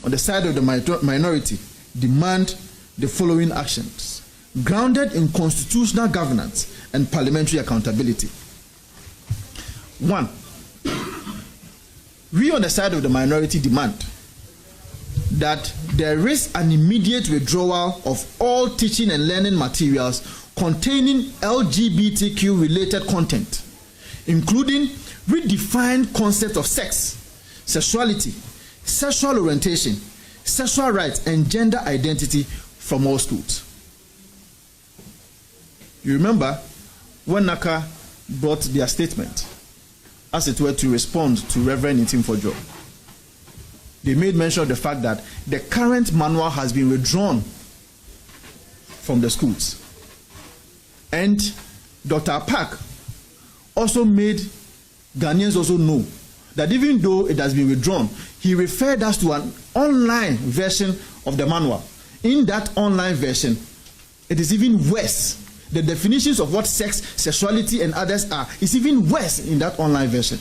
on the side of the minority, demand the following actions, grounded in constitutional governance and parliamentary accountability. 1. We on the side of the minority demand that there is an immediate withdrawal of all teaching and learning materials containing LGBTQ related content, including redefined concepts of sex, sexuality, sexual orientation, sexual rights, and gender identity from all schools. You remember when NACA brought their statement, as it were, to respond to Reverend Ntimfodjo. They made mention of the fact that the current manual has been withdrawn from the schools. And Dr. Park also made Ghanaians also know that even though it has been withdrawn, he referred us to an online version of the manual. In that online version, it is even worse. The definitions of what sex, sexuality, and others are is even worse in that online version.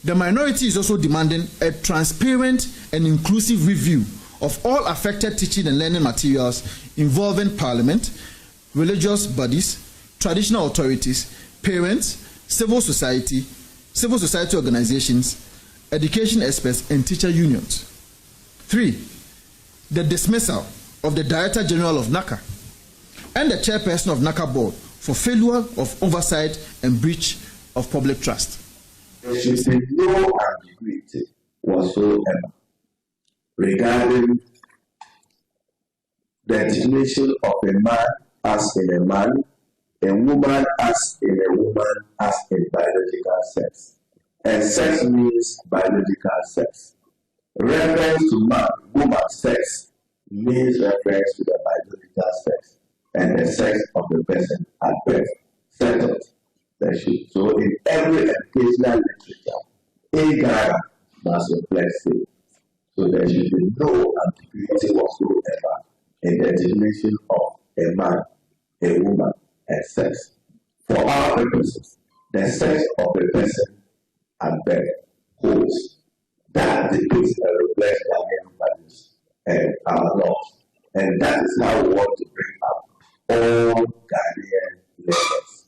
The minority is also demanding a transparent and inclusive review of all affected teaching and learning materials involving Parliament, religious bodies, traditional authorities, parents, civil society organizations, education experts, and teacher unions. 3. The dismissal of the Director General of NACA and the Chairperson of NACA Board for failure of oversight and breach of public trust. There should be no ambiguity whatsoever regarding the designation of a man as in a man, a woman as in a woman, as in biological sex. And sex means biological sex. Reference to man, woman sex means reference to the biological sex and the sex of the person at birth. Settled. So in every educational literature, in Ghana must reflect it. So there should be no ambiguity whatsoever in the definition of a man, a woman, and sex. For our purposes, the sex of the person at birth holds. That depicts and reflects Ghanaian values and our laws. And that is how we want to bring up all Ghanaian leaders.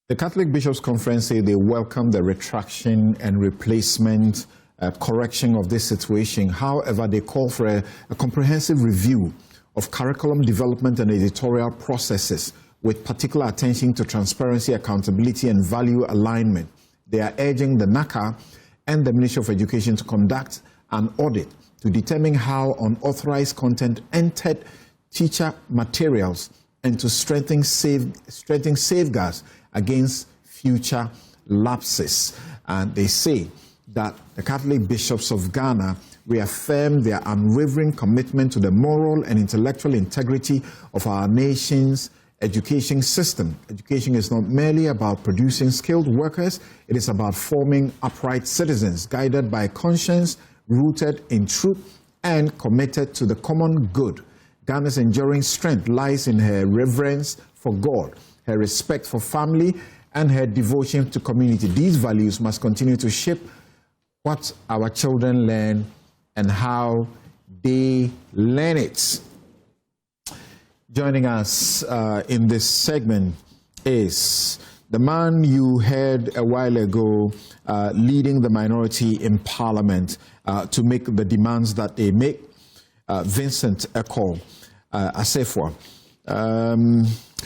The Catholic Bishops' Conference say they welcome the retraction and replacement correction of this situation. However, they call for a comprehensive review of curriculum development and editorial processes with particular attention to transparency, accountability, and value alignment. They are urging the NACA and the Ministry of Education to conduct an audit to determine how unauthorized content entered teacher materials and to strengthen safeguards against future lapses. And they say that the Catholic Bishops of Ghana reaffirm their unwavering commitment to the moral and intellectual integrity of our nation's education system. Education is not merely about producing skilled workers, it is about forming upright citizens guided by conscience, rooted in truth, and committed to the common good. Ghana's enduring strength lies in her reverence for God, her respect for family, and her devotion to community. These values must continue to shape what our children learn and how they learn it. Joining us in this segment is the man you heard a while ago leading the minority in Parliament to make the demands that they make, Vincent Eko Asefwa.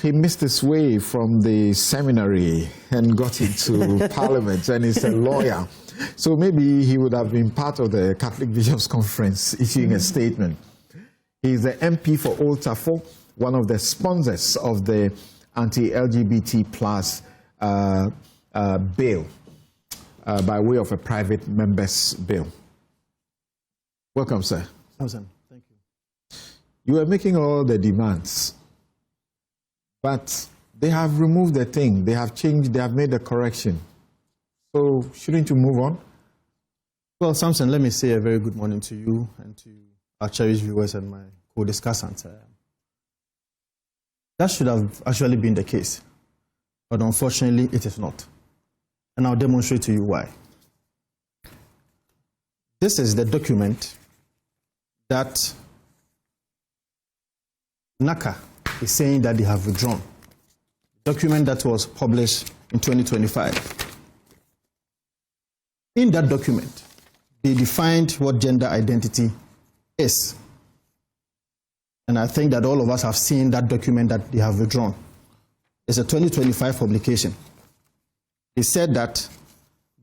He missed his way from the seminary and got into Parliament, and he's a lawyer. So maybe he would have been part of the Catholic Bishops' Conference issuing a statement. He's the MP for Old Tafo, one of the sponsors of the anti-LGBT plus bill by way of a private member's bill. Welcome, sir. Awesome. Thank you. You were making all the demands, but they have removed the thing. They have changed, they have made the correction. So shouldn't you move on? Well, Samson, let me say a very good morning to you and to our cherished viewers and my co-discussant. That should have actually been the case. but unfortunately it is not. And I'll demonstrate to you why. This is the document that NACA is saying that they have withdrawn. Document that was published in 2025. In that document, they defined what gender identity is. And I think that all of us have seen that document that they have withdrawn. It's a 2025 publication. They said that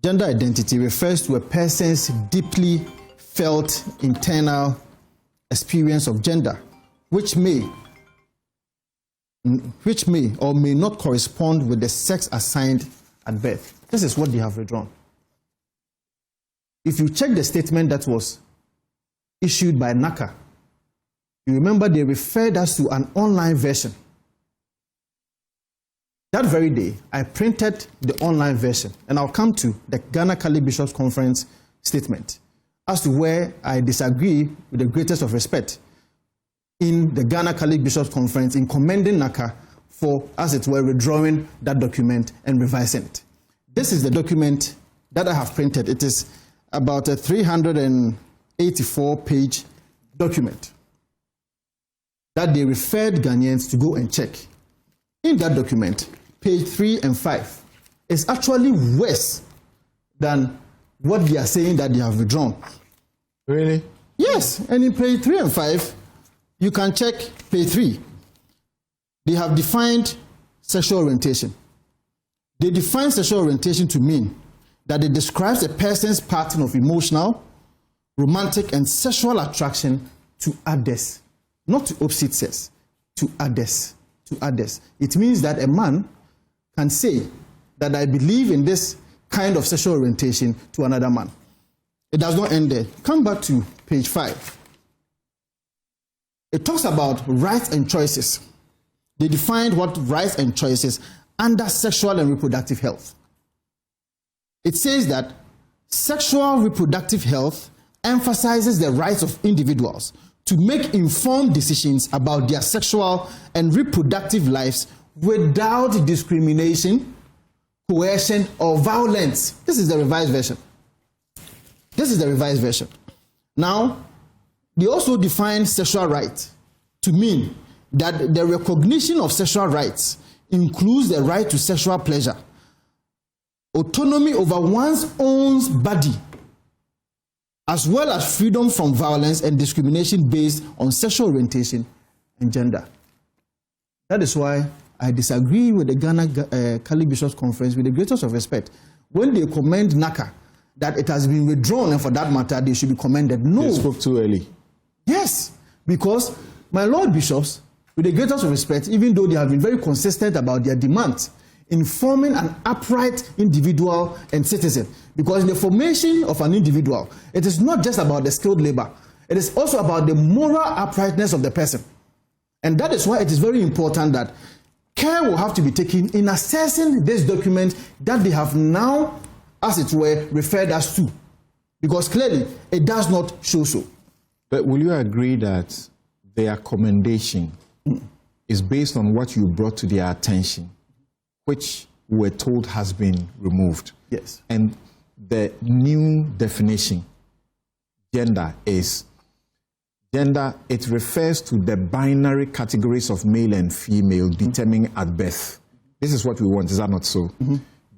gender identity refers to a person's deeply felt internal experience of gender, which may or may not correspond with the sex assigned at birth. This is what they have withdrawn. If you check the statement that was issued by NACA, you remember they referred us to an online version. That very day, I printed the online version, and I'll come to the Ghana Catholic Bishops' Conference statement as to where I disagree with the greatest of respect in the Ghana Catholic Bishops' Conference in commending NACA for, as it were, withdrawing that document and revising it. This is the document that I have printed. It is about a 384-page document that they referred Ghanaians to go and check. In that document, page 3 and 5 is actually worse than what they are saying that they have withdrawn. Really? Yes, and in page 3 and 5, you can check page 3. They have defined sexual orientation. They define sexual orientation to mean that it describes a person's pattern of emotional, romantic, and sexual attraction to others, not to opposite sex, to others. To others. It means that a man can say that I believe in this kind of sexual orientation to another man. It does not end there. Come back to page 5. It talks about rights and choices. They defined what rights and choices under sexual and reproductive health. It says that sexual reproductive health emphasizes the rights of individuals to make informed decisions about their sexual and reproductive lives without discrimination, coercion, or violence. This is the revised version. This is the revised version. Now, they also define sexual rights to mean that the recognition of sexual rights includes the right to sexual pleasure, autonomy over one's own body, as well as freedom from violence and discrimination based on sexual orientation and gender. That is why I disagree with the Ghana Catholic Bishops' Conference with the greatest of respect. When they commend NACA that it has been withdrawn, and for that matter, they should be commended. No. They spoke too early. Yes, because my Lord Bishops, with the greatest of respect, even though they have been very consistent about their demands in forming an upright individual and citizen, because in the formation of an individual, it is not just about the skilled labor, it is also about the moral uprightness of the person. And that is why it is very important that care will have to be taken in assessing this document that they have now, as it were, referred us to, because clearly it does not show so. But will you agree that their commendation is based on what you brought to their attention, which we're told has been removed? Yes. And the new definition, gender, is gender, it refers to the binary categories of male and female determined at birth. This is what we want, is that not so?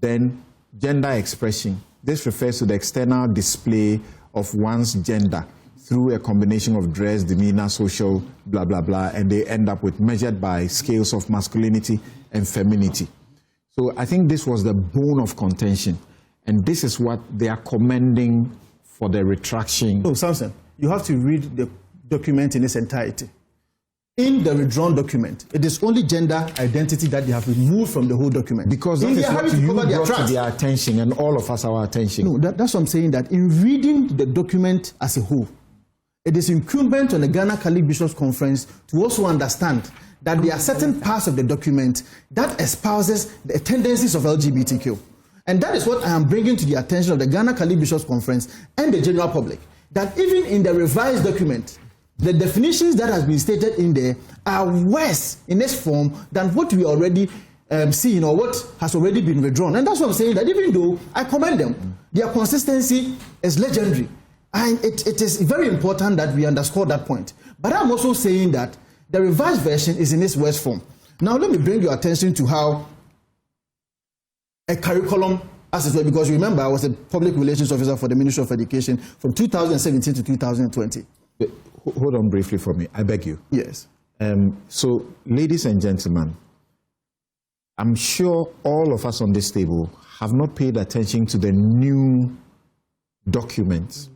Then gender expression, this refers to the external display of one's gender through a combination of dress, demeanor, social, blah, blah, blah, and they end up with measured by scales of masculinity and femininity. So I think this was the bone of contention, and this is what they are commending for the retraction. No, Samson, you have to read the document in its entirety. In the withdrawn document, it is only gender identity that they have removed from the whole document. Because that is what you brought to their attention, and all of us our attention. No, that's what I'm saying, that in reading the document as a whole, it is incumbent on the Ghana Catholic Bishops' Conference to also understand that there are certain parts of the document that espouses the tendencies of LGBTQ. And that is what I am bringing to the attention of the Ghana Catholic Bishops' Conference and the general public, that even in the revised document, the definitions that has been stated in there are worse in its form than what we already seeing or what has already been withdrawn. And that's what I'm saying, that even though I commend them, their consistency is legendary. And it is very important that we underscore that point. But I'm also saying that the revised version is in its worst form. Now, let me bring your attention to how a curriculum, as it were, because remember, I was a public relations officer for the Ministry of Education from 2017 to 2020. Hold on briefly for me, I beg you. Yes. So, ladies and gentlemen, I'm sure all of us on this table have not paid attention to the new document.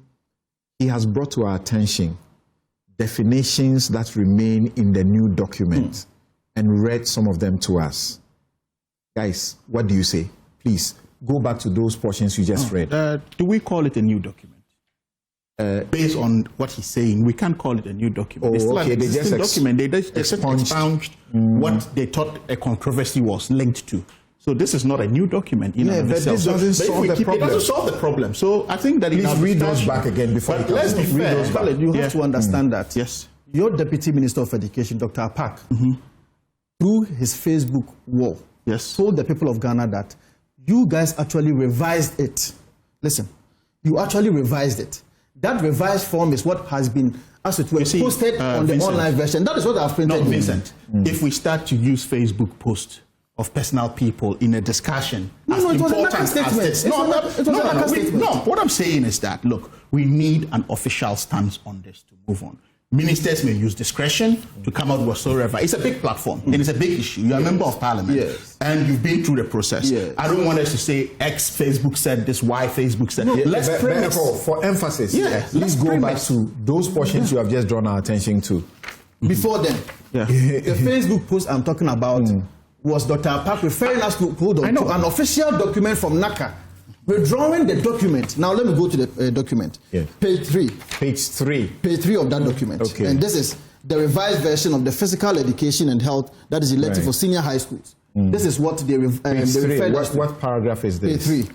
He has brought to our attention definitions that remain in the new document and read some of them to us. Guys, what do you say? Please, go back to those portions you just read. Do we call it a new document? Based on what he's saying, we can't call it a new document. Oh, it's still okay. an existing document. They just expunged what they thought a controversy was linked to. So this is not a new document in and of itself. This doesn't solve the problem. It doesn't solve the problem. So I think that please read those back again before. But let's be fair. You have to understand that. Yes. Your Deputy Minister of Education, Dr. Apak, through his Facebook wall, told the people of Ghana that you guys actually revised it. Listen, you actually revised it. That revised form is what has been, as it were, posted on the online version. That is what I've printed. No, Vincent, if we start to use Facebook posts of personal people in a discussion, what I'm saying is that, look, we need an official stance on this to move on. Ministers may use discretion to come out whatsoever. It's a big platform and it's a big issue. You're a member of parliament and you've been through the process. I don't want us to say X Facebook said this, Y Facebook said. Let's for emphasis. Let's go back to those portions you have just drawn our attention to. Before then, the Facebook post I'm talking about was Dr. Apak referring us to an official document from NACA. Withdrawing the document. Now let me go to the document. Page 3. Page 3. Page 3 of that document. Okay. And this is the revised version of the physical education and health that is elective for senior high schools. This is what they referred us to. What paragraph is this? Page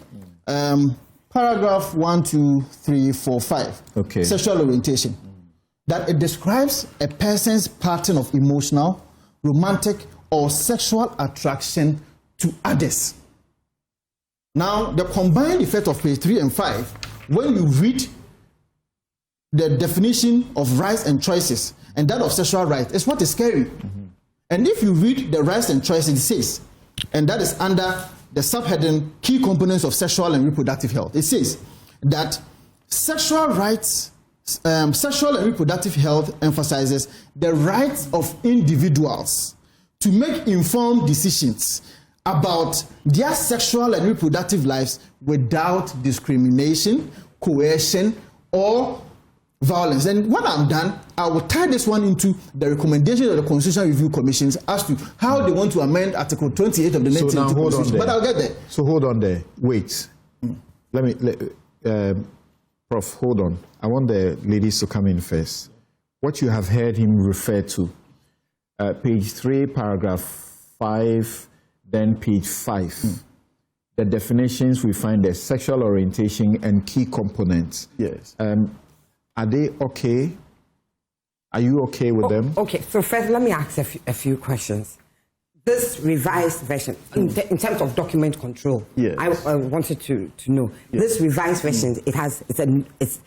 3. Paragraph 1, 2, 3, 4, 5. Okay. Sexual orientation. That it describes a person's pattern of emotional, romantic, or sexual attraction to others. Now, the combined effect of page 3 and 5, when you read the definition of rights and choices and that of sexual rights, is what is scary. And if you read the rights and choices, it says, and that is under the subheading key components of sexual and reproductive health, it says that sexual rights, sexual and reproductive health emphasizes the rights of individuals to make informed decisions about their sexual and reproductive lives without discrimination, coercion, or violence. And when I'm done, I will tie this one into the recommendation of the Constitutional Review Commissions as to how they want to amend Article 28 of the 1992 Constitution. But I'll get there. So hold on there. Wait. Prof, hold on. I want the ladies to come in first. What you have heard him refer to, page 3, paragraph 5, then page 5. The definitions we find there, sexual orientation and key components. Yes. Are they okay? Are you okay with them? Okay, so first let me ask a few questions. This revised version, in terms of document control, I wanted to know. This revised version, it's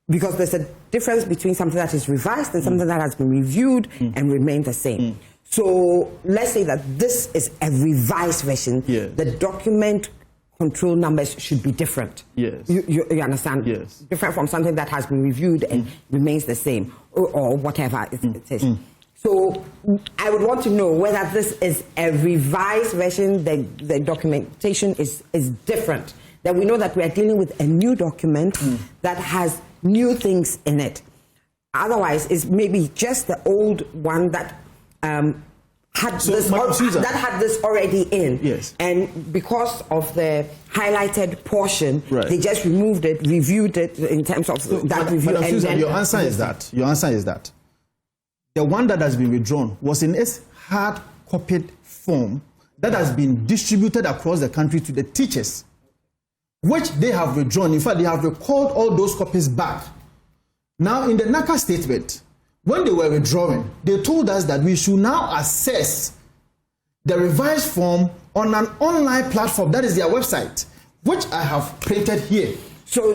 because there's a difference between something that is revised and something that has been reviewed and remained the same. So let's say that this is a revised version. The document control numbers should be different. You understand? Different from something that has been reviewed and remains the same, or whatever it is. So I would want to know whether this is a revised version, the documentation is different. That we know that we are dealing with a new document that has new things in it. Otherwise, it's maybe just the old one that had this already in. And because of the highlighted portion, they just removed it, reviewed it in terms of that review. Madam Susan, your answer is that the one that has been withdrawn was in its hard copied form that has been distributed across the country to the teachers, which they have withdrawn. In fact, they have recalled all those copies back. Now, in the NACA statement, when they were withdrawing, they told us that we should now assess the revised form on an online platform, that is their website, which I have printed here. So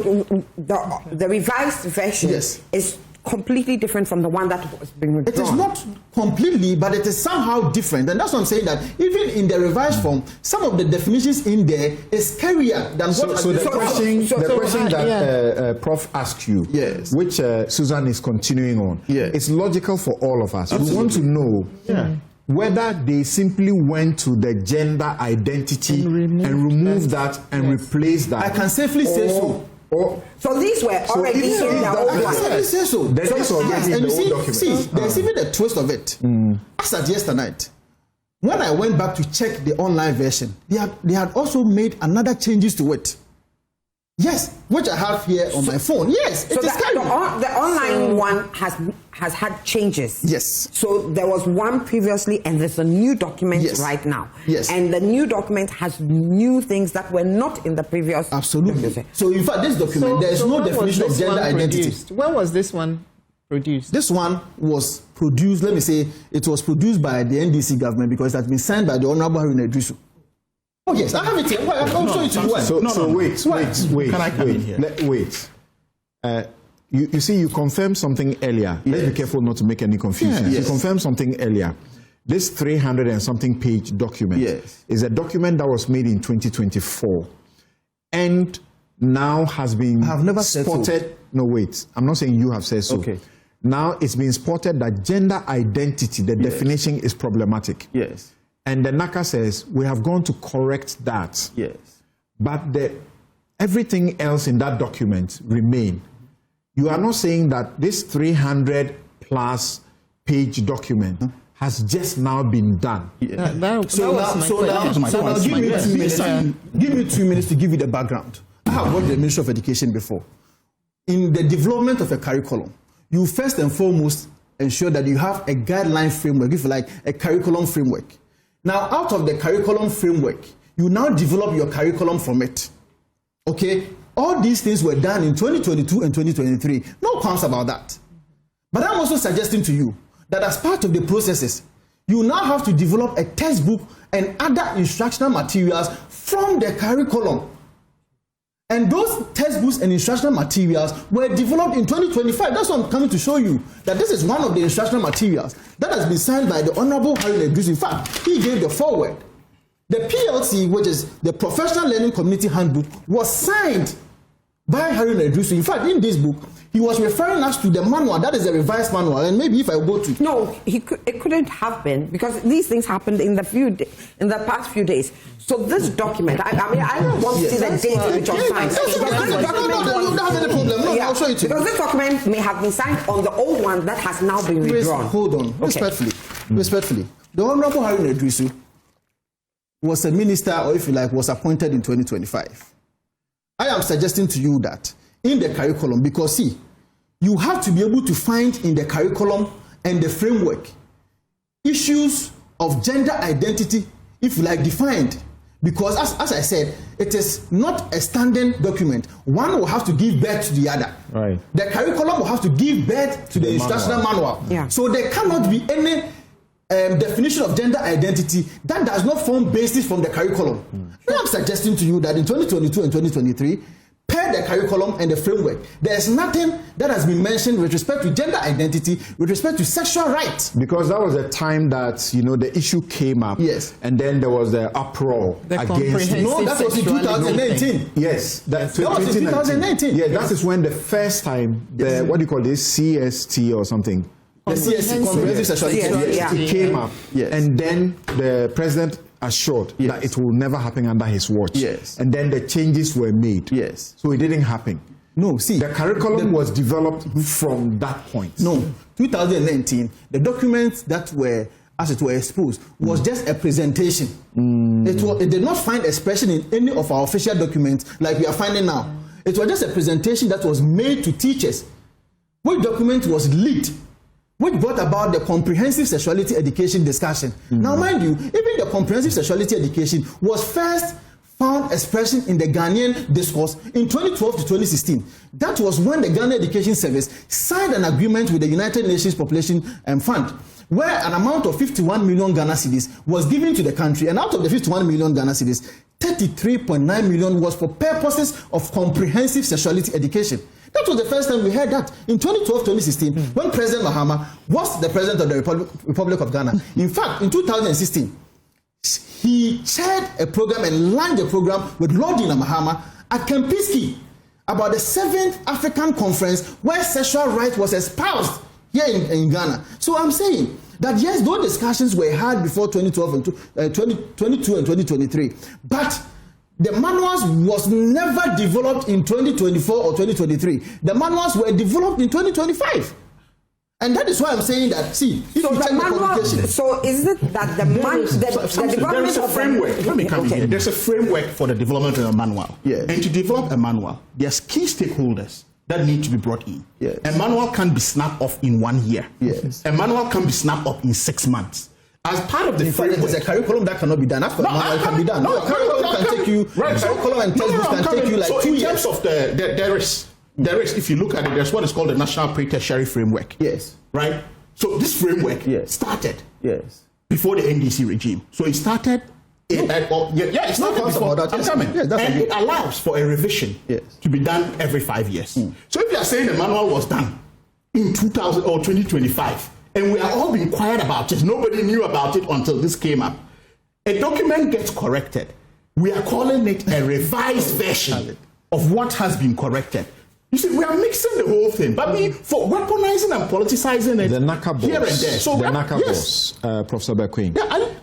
the revised version is completely different from the one that was being withdrawn. It is not completely, but it is somehow different. And that's what I'm saying, that even in the revised form, some of the definitions in there is scarier than what... So the question that Prof asked you, which Susan is continuing on, it's logical for all of us. We want to know whether they simply went to the gender identity and removed that and replaced that. I can safely say so. So these were already in the old one. I say so. And you see, there's even a twist of it. As at yesterday night, when I went back to check the online version, they had also made another changes to it. Yes, which I have here on my phone. Yes, so the online one has had changes. Yes. So there was one previously, and there's a new document right now. Yes. And the new document has new things that were not in the previous. Absolutely. document. So in fact, this document, there is no definition of gender identity. When was this one produced? This one was produced. Let me say, it was produced by the NDC government because it has been signed by the Honorable Haruna Iddrisu. Oh yes, I have it here. I'll show it to you. So wait. Can I come in here? Wait. You see, you confirmed something earlier. Let's be careful not to make any confusion. You confirmed something earlier. This 300 and something page document is a document that was made in 2024 and now has been spotted. No, wait. I'm not saying you have said so. Okay. Now it's been spotted that gender identity, the definition is problematic. Yes. And the NACA says, we have gone to correct that. Yes. But everything else in that document remain. You are not saying that this 300 plus page document has just now been done. So give me 2 minutes to give you the background. I have worked in the Ministry of Education before. In the development of a curriculum, you first and foremost ensure that you have a guideline framework, if you like, a curriculum framework. Now, out of the curriculum framework, you now develop your curriculum from it. Okay? All these things were done in 2022 and 2023. No qualms about that. But I'm also suggesting to you that as part of the processes, you now have to develop a textbook and other instructional materials from the curriculum. And those textbooks and instructional materials were developed in 2025. That's what I'm coming to show you, that this is one of the instructional materials that has been signed by the Honorable Haruna Iddrisu. In fact, he gave the foreword. The PLC, which is the Professional Learning Community Handbook, was signed by Haruna Iddrisu. In fact, in this book, he was referring us to the manual, that is the revised manual, and maybe if I go to... No, it couldn't have been, because these things happened in the past few days. So this document, I don't want to see the date which was signed. You don't have any problem. No, I'll show it to you. Because this document may have been signed on the old one that has now been withdrawn. Hold on, respectfully. The Honorable Haruna Iddrisu was a minister, or if you like, was appointed in 2025. I am suggesting to you that in the curriculum, because see, you have to be able to find in the curriculum and the framework issues of gender identity, if you like, defined. Because as I said, it is not a standing document. One will have to give birth to the other. Right. The curriculum will have to give birth to the instructional manual. Yeah. So there cannot be any definition of gender identity that does not form basis from the curriculum. Now I'm suggesting to you that in 2022 and 2023, per the curriculum and the framework, there is nothing that has been mentioned with respect to gender identity, with respect to sexual rights. Because that was the time that, you know, the issue came up. Yes. And then there was the uproar against it. No, that was in 2019. Yes. That was in 2019. Yeah, that is when the first time, what do you call this, CST or something? The CST, Comprehensive Sexuality. It came up. Yes. And then the president assured that it will never happen under his watch. Yes. And then the changes were made. Yes. So it didn't happen. No, see. The curriculum was developed from that point. No, 2019, the documents that were, as it were, exposed was just a presentation. It did not find expression in any of our official documents like we are finding now. It was just a presentation that was made to teachers. Which document was leaked, which brought about the comprehensive sexuality education discussion. Now, mind you, even the comprehensive sexuality education was first found expression in the Ghanaian discourse in 2012 to 2016. That was when the Ghana Education Service signed an agreement with the United Nations Population Fund, where an amount of 51 million Ghana cedis was given to the country, and out of the 51 million Ghana cedis, 33.9 million was for purposes of comprehensive sexuality education. That was the first time we heard that in 2012-2016, when President Mahama was the president of the Republic of Ghana. In fact, in 2016, he chaired a program and launched a program with Lord Dina Mahama at Kempinski about the 7th African Conference where sexual rights was espoused here in Ghana. So I'm saying that yes, those discussions were had before 2012 and 2022 and 2023, but the manuals was never developed in 2024 or 2023. The manuals were developed in 2025. And that is why I'm saying that, see, if so you check the manual, so is it that the development there is a framework. Let me come in here. There's a framework for the development of a manual. Yes. And to develop a manual, there's key stakeholders that need to be brought in. Yes. A manual can be snapped off in 1 year. Yes. A manual can be snapped up in 6 months. As part of the framework, there's a curriculum that cannot be done. After the manual can be done. A curriculum can take you, curriculum and textbooks can take you like 2 years. In terms of there is, if you look at it, there's what is called the National Pre-Tertiary Framework. Yes. Right? So this framework started before the NDC regime. So it started it started before. I'm coming. And it allows for a revision to be done every 5 years. So if you are saying the manual was done in 2000 or 2025, and we are all being quiet about it, nobody knew about it until this came up, a document gets corrected. We are calling it a revised version of what has been corrected. You see, we are mixing the whole thing, but for weaponizing and politicizing it the NACA here and there. So the NACA boss, Professor Bequin,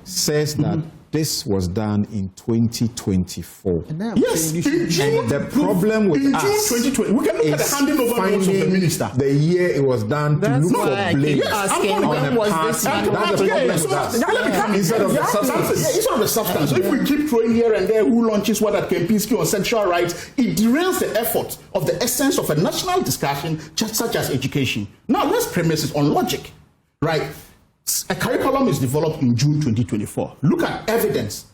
says that this was done in 2024. Yes, in June. The problem with us, June 2020, we can look at the handing over notes of the minister. The year it was done to look for blame. When was this? That's the problem with us. Instead of the substance. Instead of the substance. So if we keep throwing here and there who launches what at Kempinski on sexual rights, it derails the effort of the essence of a national discussion such as education. Now let's premise it on logic, right? A curriculum is developed in June 2024. Look at evidence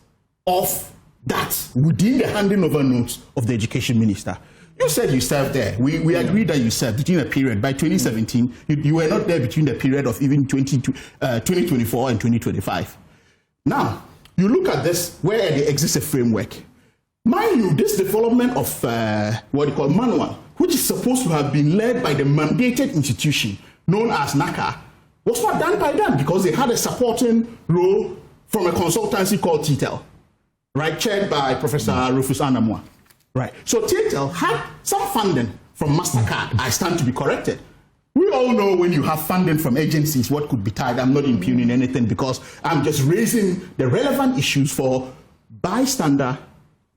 of that within the handing over notes of the education minister. You said you served there. We agreed that you served between a period. By 2017, you were not there between the period of even 2024 and 2025. Now, you look at this where there exists a framework. Mind you, this development of what you call manual, which is supposed to have been led by the mandated institution known as NACA, was not done by them because they had a supporting role from a consultancy called TTEL, right, chaired by Professor Rufus Anamwa. Right. So TTEL had some funding from MasterCard. I stand to be corrected. We all know when you have funding from agencies, what could be tied. I'm not impugning anything because I'm just raising the relevant issues for bystander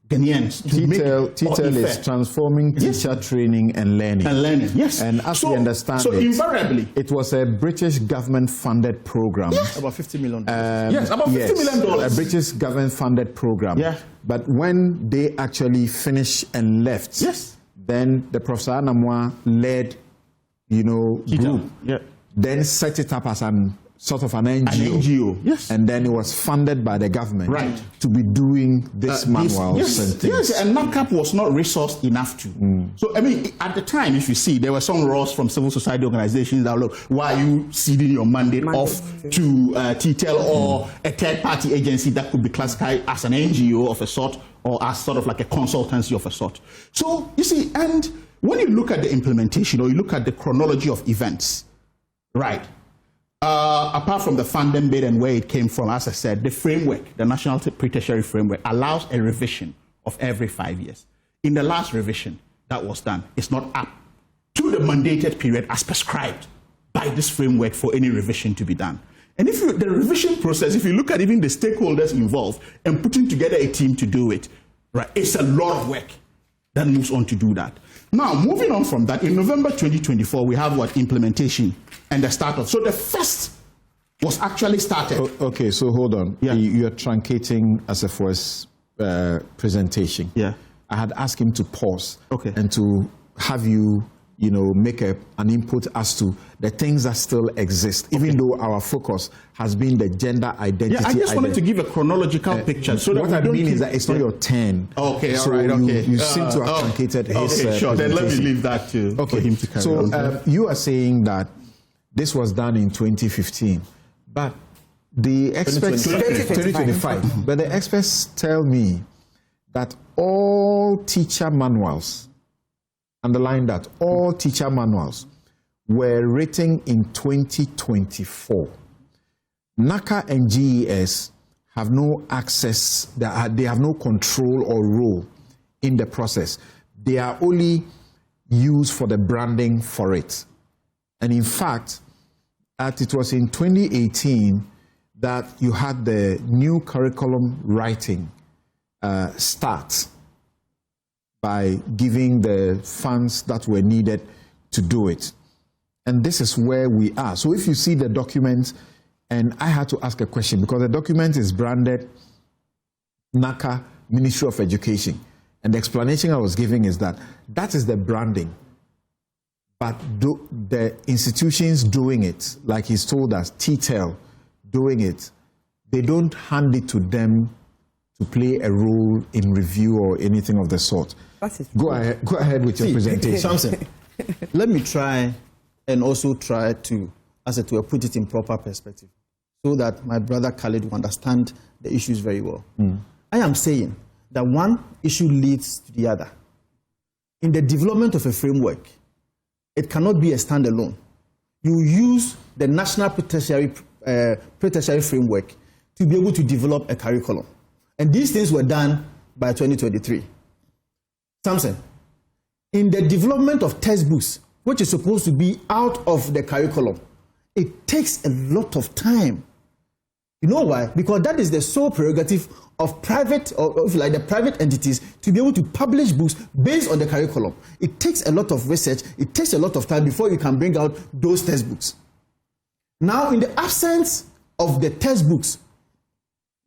Ghanaians. TTEL is transforming teacher training and learning. Yes. And as we understand it, invariably, it was a British government-funded program. Yes. About $50 million. About $50 million. A British government-funded program. Yeah. But when they actually finished and left, then the Professor Anamwa led, group, then set it up as sort of an NGO. Yes. And then it was funded by the government to be doing this manuals and things. Yes, and NACAP was not resourced enough to. So, I mean, at the time, if you see, there were some roars from civil society organizations that, look, why are you ceding your mandate off to TTEL or a third-party agency that could be classified as an NGO of a sort or as sort of like a consultancy of a sort. So, you see, and when you look at the implementation or you look at the chronology of events, right, apart from the funding bit and where it came from, as I said, the framework, the National Pre-Tertiary Framework, allows a revision of every 5 years. In the last revision that was done, it's not up to the mandated period as prescribed by this framework for any revision to be done. And if the revision process, if you look at even the stakeholders involved and putting together a team to do it, right, it's a lot of work that moves on to do that. Now, moving on from that, in November 2024, we have implementation and the start of. So the first was actually started. Okay, so hold on. Yeah. You're truncating Assefu's presentation. Yeah. I had asked him to pause and and to have you, make an input as to the things that still exist, even though our focus has been the gender identity. Yeah, I just wanted to give a chronological picture. So what I mean is that it's not your turn. Okay, all so right, okay. You seem to have truncated his Okay, sure. Then let me leave that for him to carry on. So you are saying that this was done in 2015, But the experts 2025. But the experts tell me that all teacher manuals, underline that, all teacher manuals were written in 2024. NACA and GES have no access, they have no control or role in the process. They are only used for the branding for it. And in fact, it was in 2018 that you had the new curriculum writing start by giving the funds that were needed to do it. And this is where we are. So if you see the document, and I had to ask a question because the document is branded NACA Ministry of Education. And the explanation I was giving is that that is the branding. But the institutions doing it, like he's told us, TTEL doing it, they don't hand it to them to play a role in review or anything of the sort. Go ahead with your presentation. Samson, let me try and also try to, as it were, put it in proper perspective so that my brother Khalid will understand the issues very well. I am saying that one issue leads to the other. In the development of a framework, it cannot be a standalone. You use the national penitentiary framework to be able to develop a curriculum. And these things were done by 2023. Samson, in the development of textbooks, which is supposed to be out of the curriculum, it takes a lot of time. You know why? Because that is the sole prerogative of private, or if you like, the private entities to be able to publish books based on the curriculum. It takes a lot of research, it takes a lot of time before you can bring out those textbooks. Now, in the absence of the textbooks,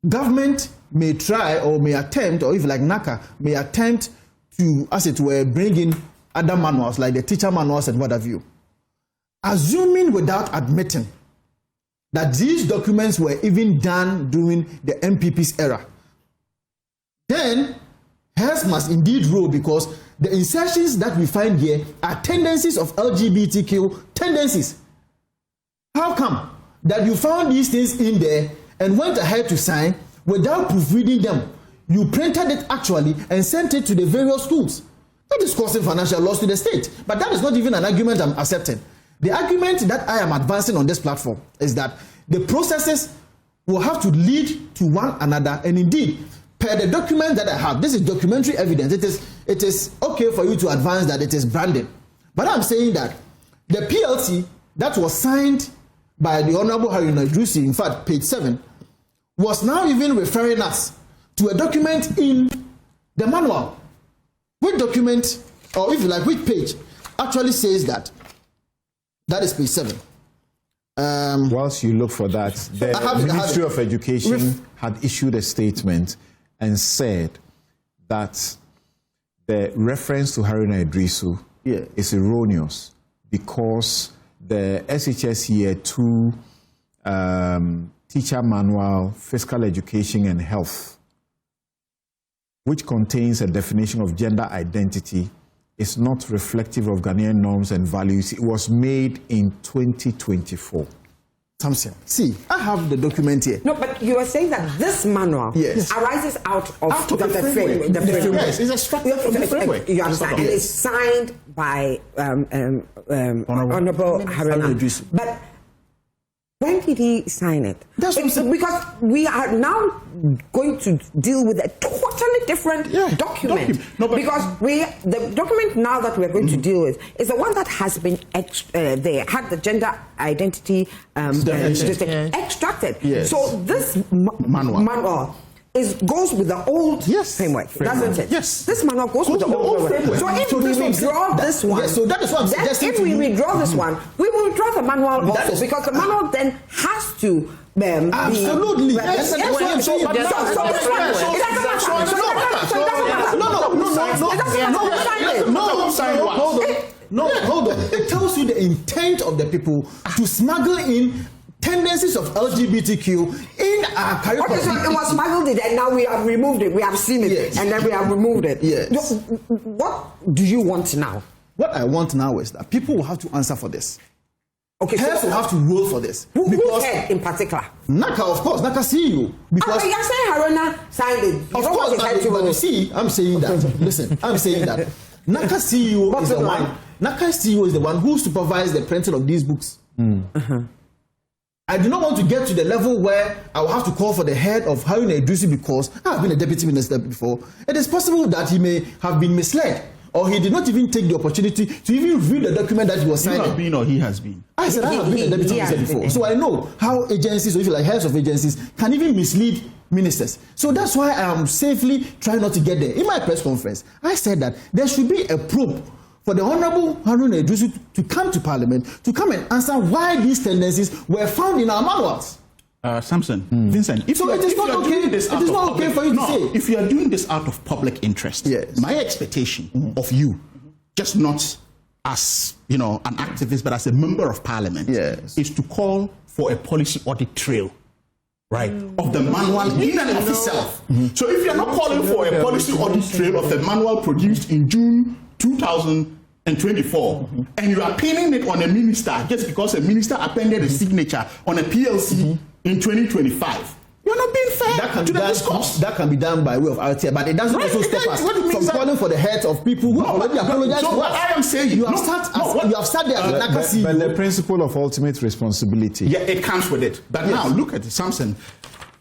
government may try or may attempt, or if like NACA, may attempt to, as it were, bring in other manuals like the teacher manuals and what have you. Assuming without admitting that these documents were even done during the MPP's era, then health must indeed rule, because the insertions that we find here are tendencies of LGBTQ tendencies. How come that you found these things in there and went ahead to sign without proofreading them? You printed it actually and sent it to the various schools. That is causing financial loss to the state. But that is not even an argument I'm accepting. The argument that I am advancing on this platform is that the processes will have to lead to one another, and indeed, per the document that I have, this is documentary evidence. It is okay for you to advance that it is branded. But I'm saying that the PLC that was signed by the Honorable Haruna Iddrisu, in fact, page 7, was now even referring us to a document in the manual. Which document, or if you like, which page actually says that? That is page 7. Whilst you look for that, the Ministry of Education had issued a statement and said that the reference to Haruna Iddrisu is erroneous because the SHS Year 2 teacher manual, physical education and health, which contains a definition of gender identity, is not reflective of Ghanaian norms and values. It was made in 2024. Samson, see, I have the document here. No, but you are saying that this manual arises out of the framework. The framework. Yes, it's a structure of the framework. You understand? And it's signed by Honorable Haruna Iddrisu. But when did he sign it? Because we are now going to deal with a totally different document. Because the document now that we're going to deal with is the one that has been there, had the gender identity extracted. Yes. So this manual goes with the old framework, doesn't it? Yes. This manual goes with the old framework. So if we withdraw this one, so that is what I'm suggesting. If we withdraw this one, we will withdraw the manual also, because the manual then has to absolutely. Yes, hold on. It tells you the intent of the people to smuggle in tendencies of LGBTQ in our curriculum. Okay, so it was smuggled in, and now we have removed it. We have seen it, and then we have removed it. Yes. What do you want now? What I want now is that people will have to answer for this. Okay, heads will have to roll for this. Who's head in particular? NACA, of course, NACA CEO. Because you're saying Haruna signed it. Of course, but you see, I'm saying that. Listen, I'm saying that NACA CEO is the one. NACA CEO is the one who supervises the printing of these books. I do not want to get to the level where I will have to call for the head of Haruna Iddrisu because I have been a deputy minister before. It is possible that he may have been misled, or he did not even take the opportunity to even read the document that he was signing. You have been or he has been. I said I have been a deputy minister before, so I know how agencies, or if you like heads of agencies, can even mislead ministers. So that's why I am safely trying not to get there. In my press conference, I said that there should be a probe for the Honorable Haruna Iddrisu to come to Parliament to come and answer why these tendencies were found in our manuals. Samson, Vincent, it is not okay for you to say. If you are doing this out of public interest, my expectation of you, just not as an activist, but as a member of Parliament, is to call for a policy audit trail, right, of the manual in and of itself. So if you are not calling for a policy audit trail of the manual produced in June 2024, and you are pinning it on a minister just because a minister appended a signature on a PLC in 2025, you're not being fair to the discourse. That can be done by way of RTI, but it doesn't also stop us from calling for the heads of people who already apologized to us. What I am saying, you have sat there as NACA CEO. But the principle of ultimate responsibility. Yeah, it comes with it. But now look at it, Samson.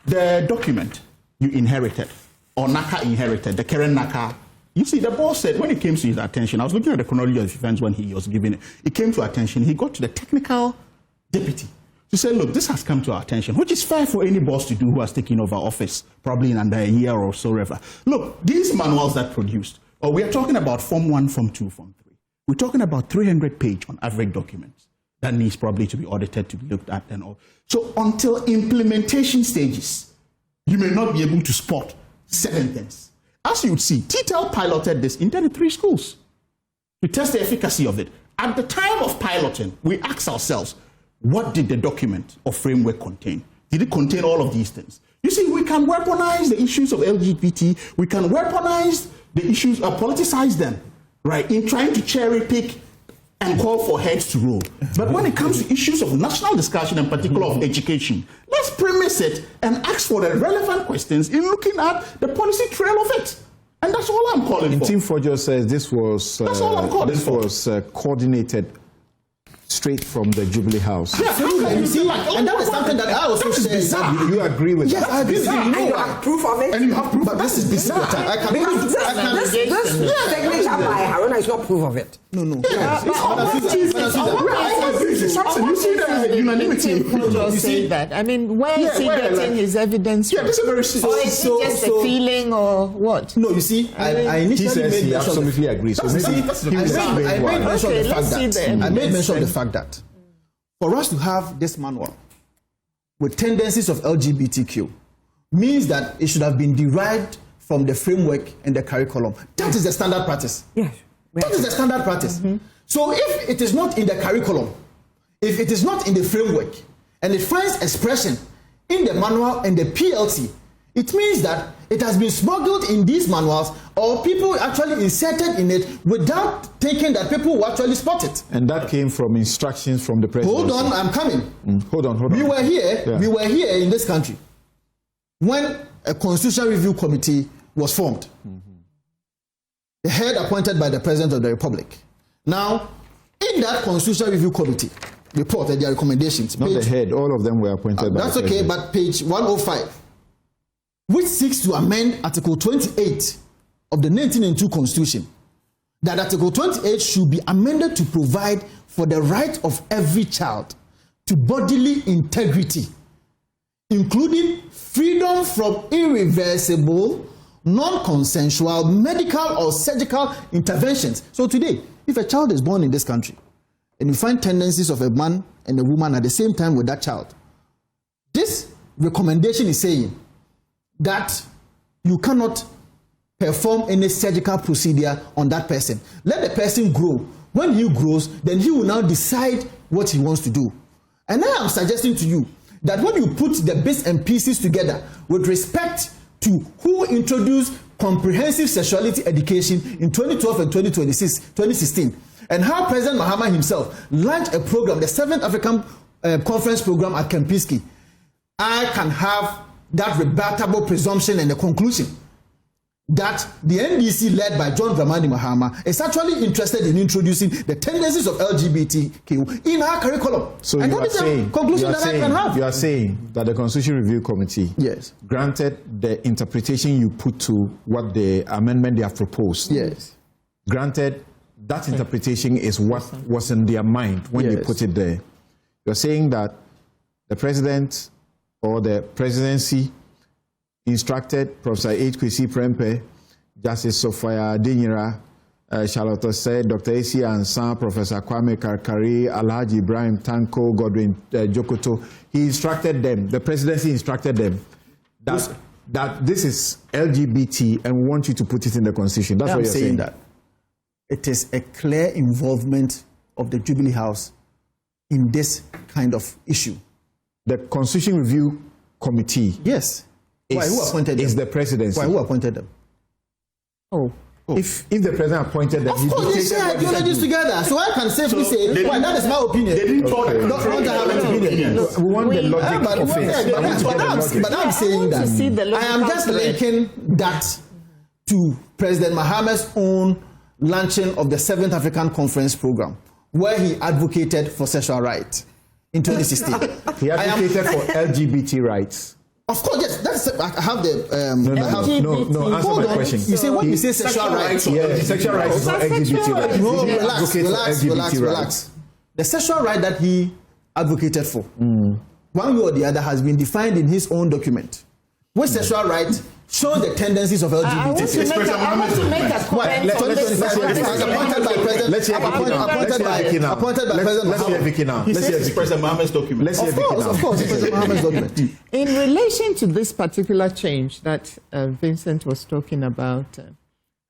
The document you inherited, or NACA inherited, the current NACA. You see, the boss said, when it came to his attention, I was looking at the chronology of events when he was giving it. It came to attention. He got to the technical deputy to say, look, this has come to our attention, which is fair for any boss to do who has taken over office, probably in under a year or so. Look, these manuals that produced, or we are talking about Form 1, Form 2, Form 3. We're talking about 300-page on average documents that needs probably to be audited, to be looked at and all. So until implementation stages, you may not be able to spot certain things. As you would see, TTEL piloted this in 33 schools to test the efficacy of it. At the time of piloting, we asked ourselves, what did the document or framework contain? Did it contain all of these things? You see, we can weaponize the issues of LGBT, we can weaponize the issues, politicize them, right, in trying to cherry pick and call for heads to roll. But when it comes to issues of national discussion, in particular of education, let's premise it and ask for the relevant questions in looking at the policy trail of it. And that's all I'm calling for. Team Fojo says this was coordinated straight from the Jubilee House. Yeah, and that is something that I also said. You agree with that? Yes, I agree with that. And you have proof of it? And you have proof but this is bizarre. This signature by Haruna is not proof of it. No. You see the unanimity. You see that. I mean, where is he getting his evidence from? This is very serious. Or is it just a feeling or what? No, you see, I initially made he absolutely agrees. So maybe I made mention of the fact that for us to have this manual with tendencies of LGBTQ means that it should have been derived from the framework and the curriculum. That is the standard practice. Yes. That is the standard practice. So if it is not in the curriculum, if it is not in the framework, and it finds expression in the manual and the PLC, it means that it has been smuggled in these manuals, or people actually inserted in it without thinking that people will actually spot it. And that came from instructions from the president. Hold on, I'm coming. Hold on. We were here in this country when a constitutional review committee was formed. The head appointed by the President of the Republic. Now, in that constitutional review committee report and their recommendations, not the head, all of them were appointed by that's the okay, but page 105, which seeks to amend Article 28 of the 1992 Constitution, that Article 28 should be amended to provide for the right of every child to bodily integrity, including freedom from irreversible, non-consensual medical or surgical interventions. So today, if a child is born in this country and you find tendencies of a man and a woman at the same time with that child, this recommendation is saying that you cannot perform any surgical procedure on that person. Let the person grow. When he grows, then he will now decide what he wants to do. And I am suggesting to you that when you put the bits and pieces together with respect to who introduced comprehensive sexuality education in 2012 and 2016, and how President Mahama himself launched a program, the 7th African Conference program at Kempinski, I can have that rebuttable presumption and the conclusion that the NDC led by John Dramani Mahama is actually interested in introducing the tendencies of LGBTQ in our curriculum. So and you that are is saying, a conclusion that I can have. You are saying that the Constitution Review Committee, yes, granted the interpretation you put to what the amendment they have proposed. Yes. Granted, that interpretation is what was in their mind when they put it there. You're saying that the president or the presidency instructed Professor H. Kwesi Prempeh, Justice Sophia Dinyira, Charlotte said, Dr. A.C. Ansan, Professor Kwame Karkari, Alhaji Ibrahim Tanko, Godwin Jokoto. He instructed them, the presidency instructed them that this is LGBT and we want you to put it in the Constitution. That's what you're saying. That it is a clear involvement of the Jubilee House in this kind of issue. The Constitution Review Committee. Yes. Why? Who appointed them? Is the presidency. Why? Who appointed them? Oh. If the president appointed them, of course they share ideologies together. So I can safely say, well, that is my opinion. They didn't talk. Don't have an opinion. No, we want the logic of it. But I'm saying that I am just linking that to President Mahama's own launching of the 7th African Conference program, where he advocated for sexual rights in 2016. He advocated for LGBT rights. Of course, yes. That's I have the no. Answer my question. You say what? You say sexual rights. Yeah, sexual rights is not LGBT rights. No, relax. The sexual right that he advocated for, one way or the other, has been defined in his own document. With sexual rights shows the tendencies of LGBT. I want to make a comment. Appointed by President Let's hear Vicky now. He says it's President Mahama's document. Let's hear Vicky now. Of course, it's President Mahama's document. In relation to this particular change that Vincent was talking about,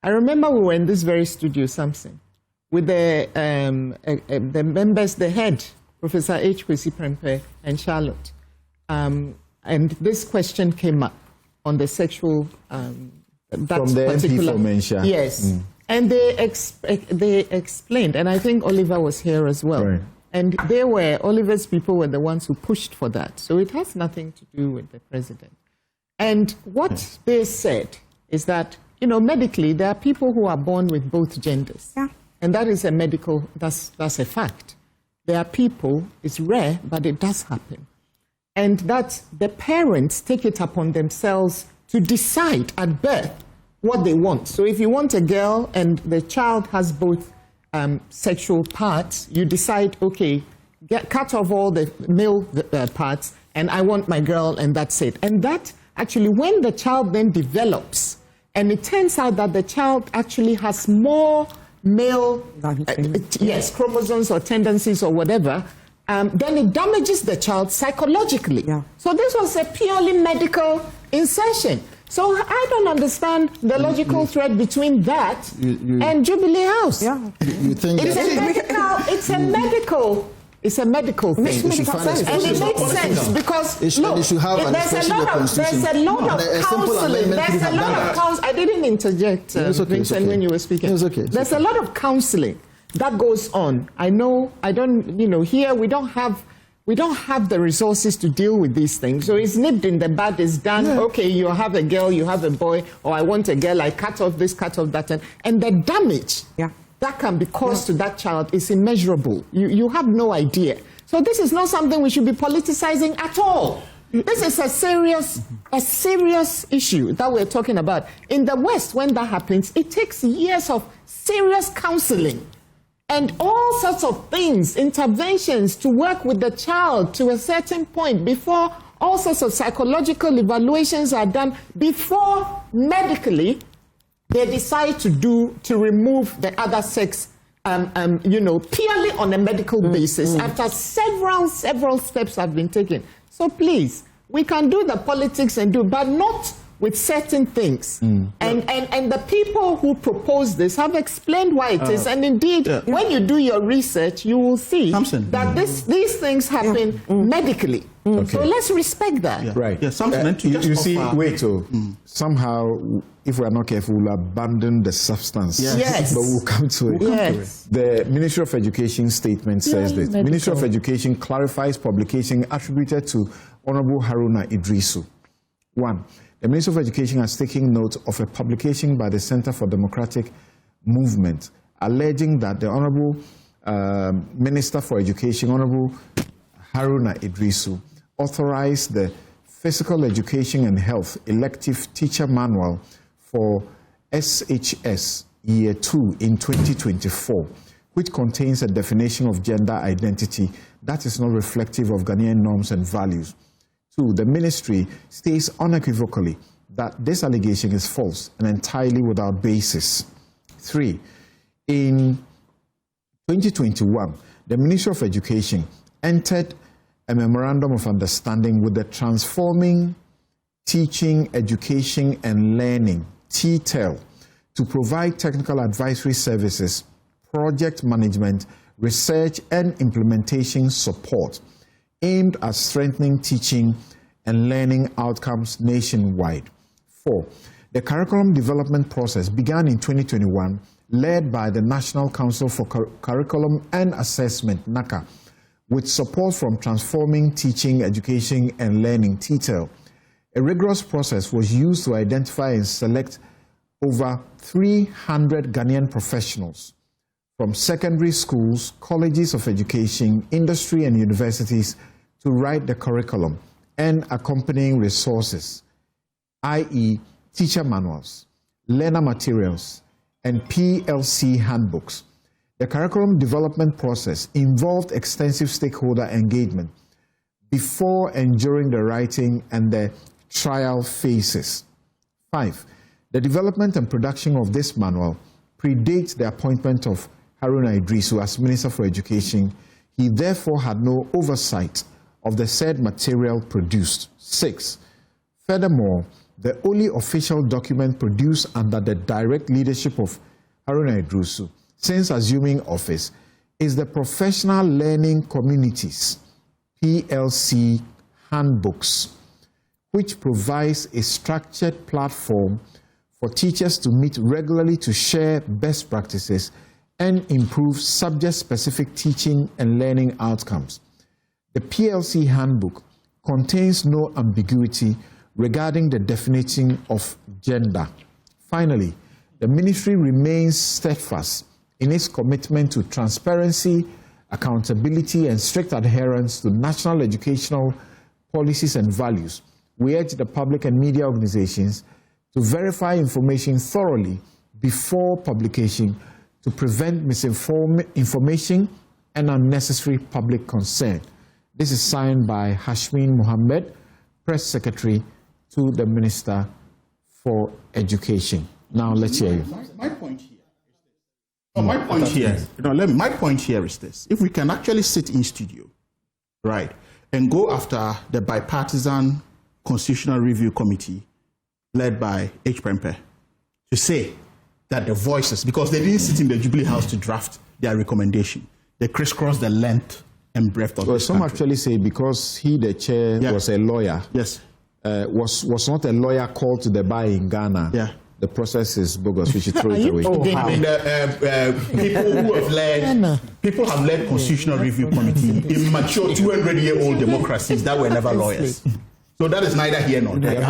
I remember we were in this very studio, Samson, with the members, the head, Professor H. Kwesi Prempeh and Charlotte. And this question came up on the sexual from the MP for Mensah. Yes. And they explained, and I think Oliver was here as well. Right. And Oliver's people were the ones who pushed for that. So it has nothing to do with the president. And what they said is that, medically, there are people who are born with both genders. Yeah. And that is that's a fact. There are people, it's rare, but it does happen. And that the parents take it upon themselves to decide at birth what they want. So if you want a girl and the child has both sexual parts, you decide, okay, cut off all the male parts, and I want my girl, and that's it. And that actually, when the child then develops, and it turns out that the child actually has more male chromosomes or tendencies or whatever, then it damages the child psychologically. Yeah. So this was a purely medical insertion. So I don't understand the logical thread between that and Jubilee House. Yeah. You think it's a medical thing. And it makes sense because there's a lot of counseling. I didn't interject, Vincent, when you were speaking. There's a lot of counseling that goes on. Here we don't have the resources to deal with these things. So it's nipped in the bud, it's done. Yeah. Okay, you have a girl, you have a boy, or I want a girl, I cut off this, cut off that. And the damage that can be caused to that child is immeasurable. You have no idea. So this is not something we should be politicizing at all. This is a serious issue that we're talking about. In the West, when that happens, it takes years of serious counseling and all sorts of things, interventions to work with the child to a certain point before all sorts of psychological evaluations are done, before medically they decide to remove the other sex, purely on a medical basis after several steps have been taken. So please, we can do the politics but not with certain things. And the people who propose this have explained why it is. And indeed, when you do your research, you will see that these things happen medically. So let's respect that. Right. Yeah, you see, somehow, if we are not careful, we'll abandon the substance. Yes. But we'll come to it. Yes. The Ministry of Education statement says this. Medical. Ministry of Education clarifies publication attributed to Honorable Haruna Iddrisu. 1. The Ministry of Education has taken note of a publication by the Center for Democratic Movement alleging that the Honorable Minister for Education, Honorable Haruna Iddrisu, authorized the Physical Education and Health Elective Teacher Manual for SHS Year 2 in 2024, which contains a definition of gender identity that is not reflective of Ghanaian norms and values. 2. The ministry states unequivocally that this allegation is false and entirely without basis. 3. In 2021, the Ministry of Education entered a memorandum of understanding with the Transforming Teaching, Education and Learning, TTEL, to provide technical advisory services, project management, research and implementation support aimed at strengthening teaching and learning outcomes nationwide. 4. The curriculum development process began in 2021, led by the National Council for Curriculum and Assessment, NACA, with support from Transforming Teaching, Education and Learning, TTEL. A rigorous process was used to identify and select over 300 Ghanaian professionals from secondary schools, colleges of education, industry and universities to write the curriculum and accompanying resources, i.e. teacher manuals, learner materials, and PLC handbooks. The curriculum development process involved extensive stakeholder engagement before and during the writing and the trial phases. 5. The development and production of this manual predates the appointment of Haruna Iddrisu as Minister for Education. He therefore had no oversight of the said material produced. 6. Furthermore, the only official document produced under the direct leadership of Haruna Iddrisu since assuming office is the Professional Learning Communities, PLC handbooks, which provides a structured platform for teachers to meet regularly to share best practices and improve subject-specific teaching and learning outcomes. The PLC handbook contains no ambiguity regarding the definition of gender. Finally, the ministry remains steadfast in its commitment to transparency, accountability, and strict adherence to national educational policies and values. We urge the public and media organizations to verify information thoroughly before publication to prevent misinformation and unnecessary public concern. This is signed by Hashmin Mohammed, Press Secretary to the Minister for Education. Now let's hear you. My point here. My point here is this. If we can actually sit in studio, right, and go after the Bipartisan Constitutional Review Committee led by H. Prempe to say that the voices, because they didn't sit in the Jubilee House to draft their recommendation, they crisscrossed the length and breadth of this some country. Actually say because he, the chair, was a lawyer, was not a lawyer called to the bar in Ghana. Yeah. The process is bogus. We should throw it away. I mean, people have led Constitutional Review Committee in mature 200-year-old democracies that were never lawyers. So that is neither here nor there.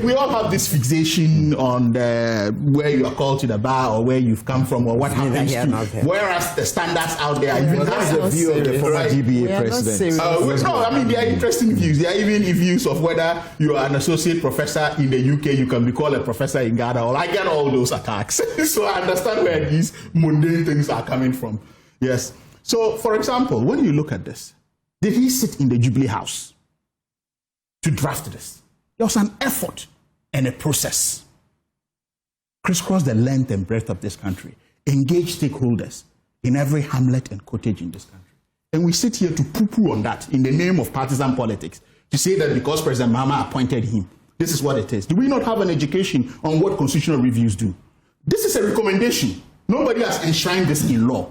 We all have this fixation on where you are called to the bar or where you've come from or what happens to. Whereas the standards out there, even that's the view of the former GBA president. There are interesting views. There are even views of whether you are an associate professor in the UK, you can be called a professor in Ghana. Or I get all those attacks. So I understand where these mundane things are coming from. Yes. So, for example, when you look at this, did he sit in the Jubilee House to draft this? There was an effort and a process. Crisscross the length and breadth of this country. Engage stakeholders in every hamlet and cottage in this country. And we sit here to poo-poo on that in the name of partisan politics, to say that because President Mahama appointed him, This is what it is. Do we not have an education on what constitutional reviews do? This is a recommendation. Nobody has enshrined this in law.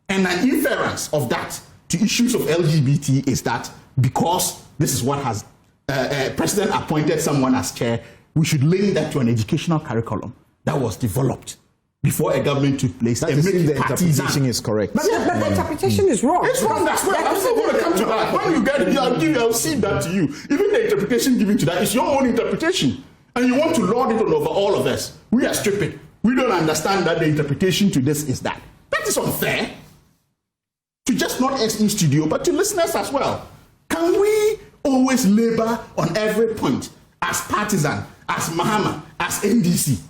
And an inference of that to issues of LGBT is that because this is what has President appointed someone as chair, we should link that to an educational curriculum that was developed before a government took place. That is if the interpretation is correct. But the interpretation is wrong. It's wrong. That's why I'm not going to come to that. When you get it, I'll see that to you. Even the interpretation given to that is your own interpretation. And you want to lord it over all of us. We are stupid. We don't understand that the interpretation to this is that. That is unfair. To just not us in studio, but to listeners as well. Can we always labor on every point as partisan, as Mahama, as NDC?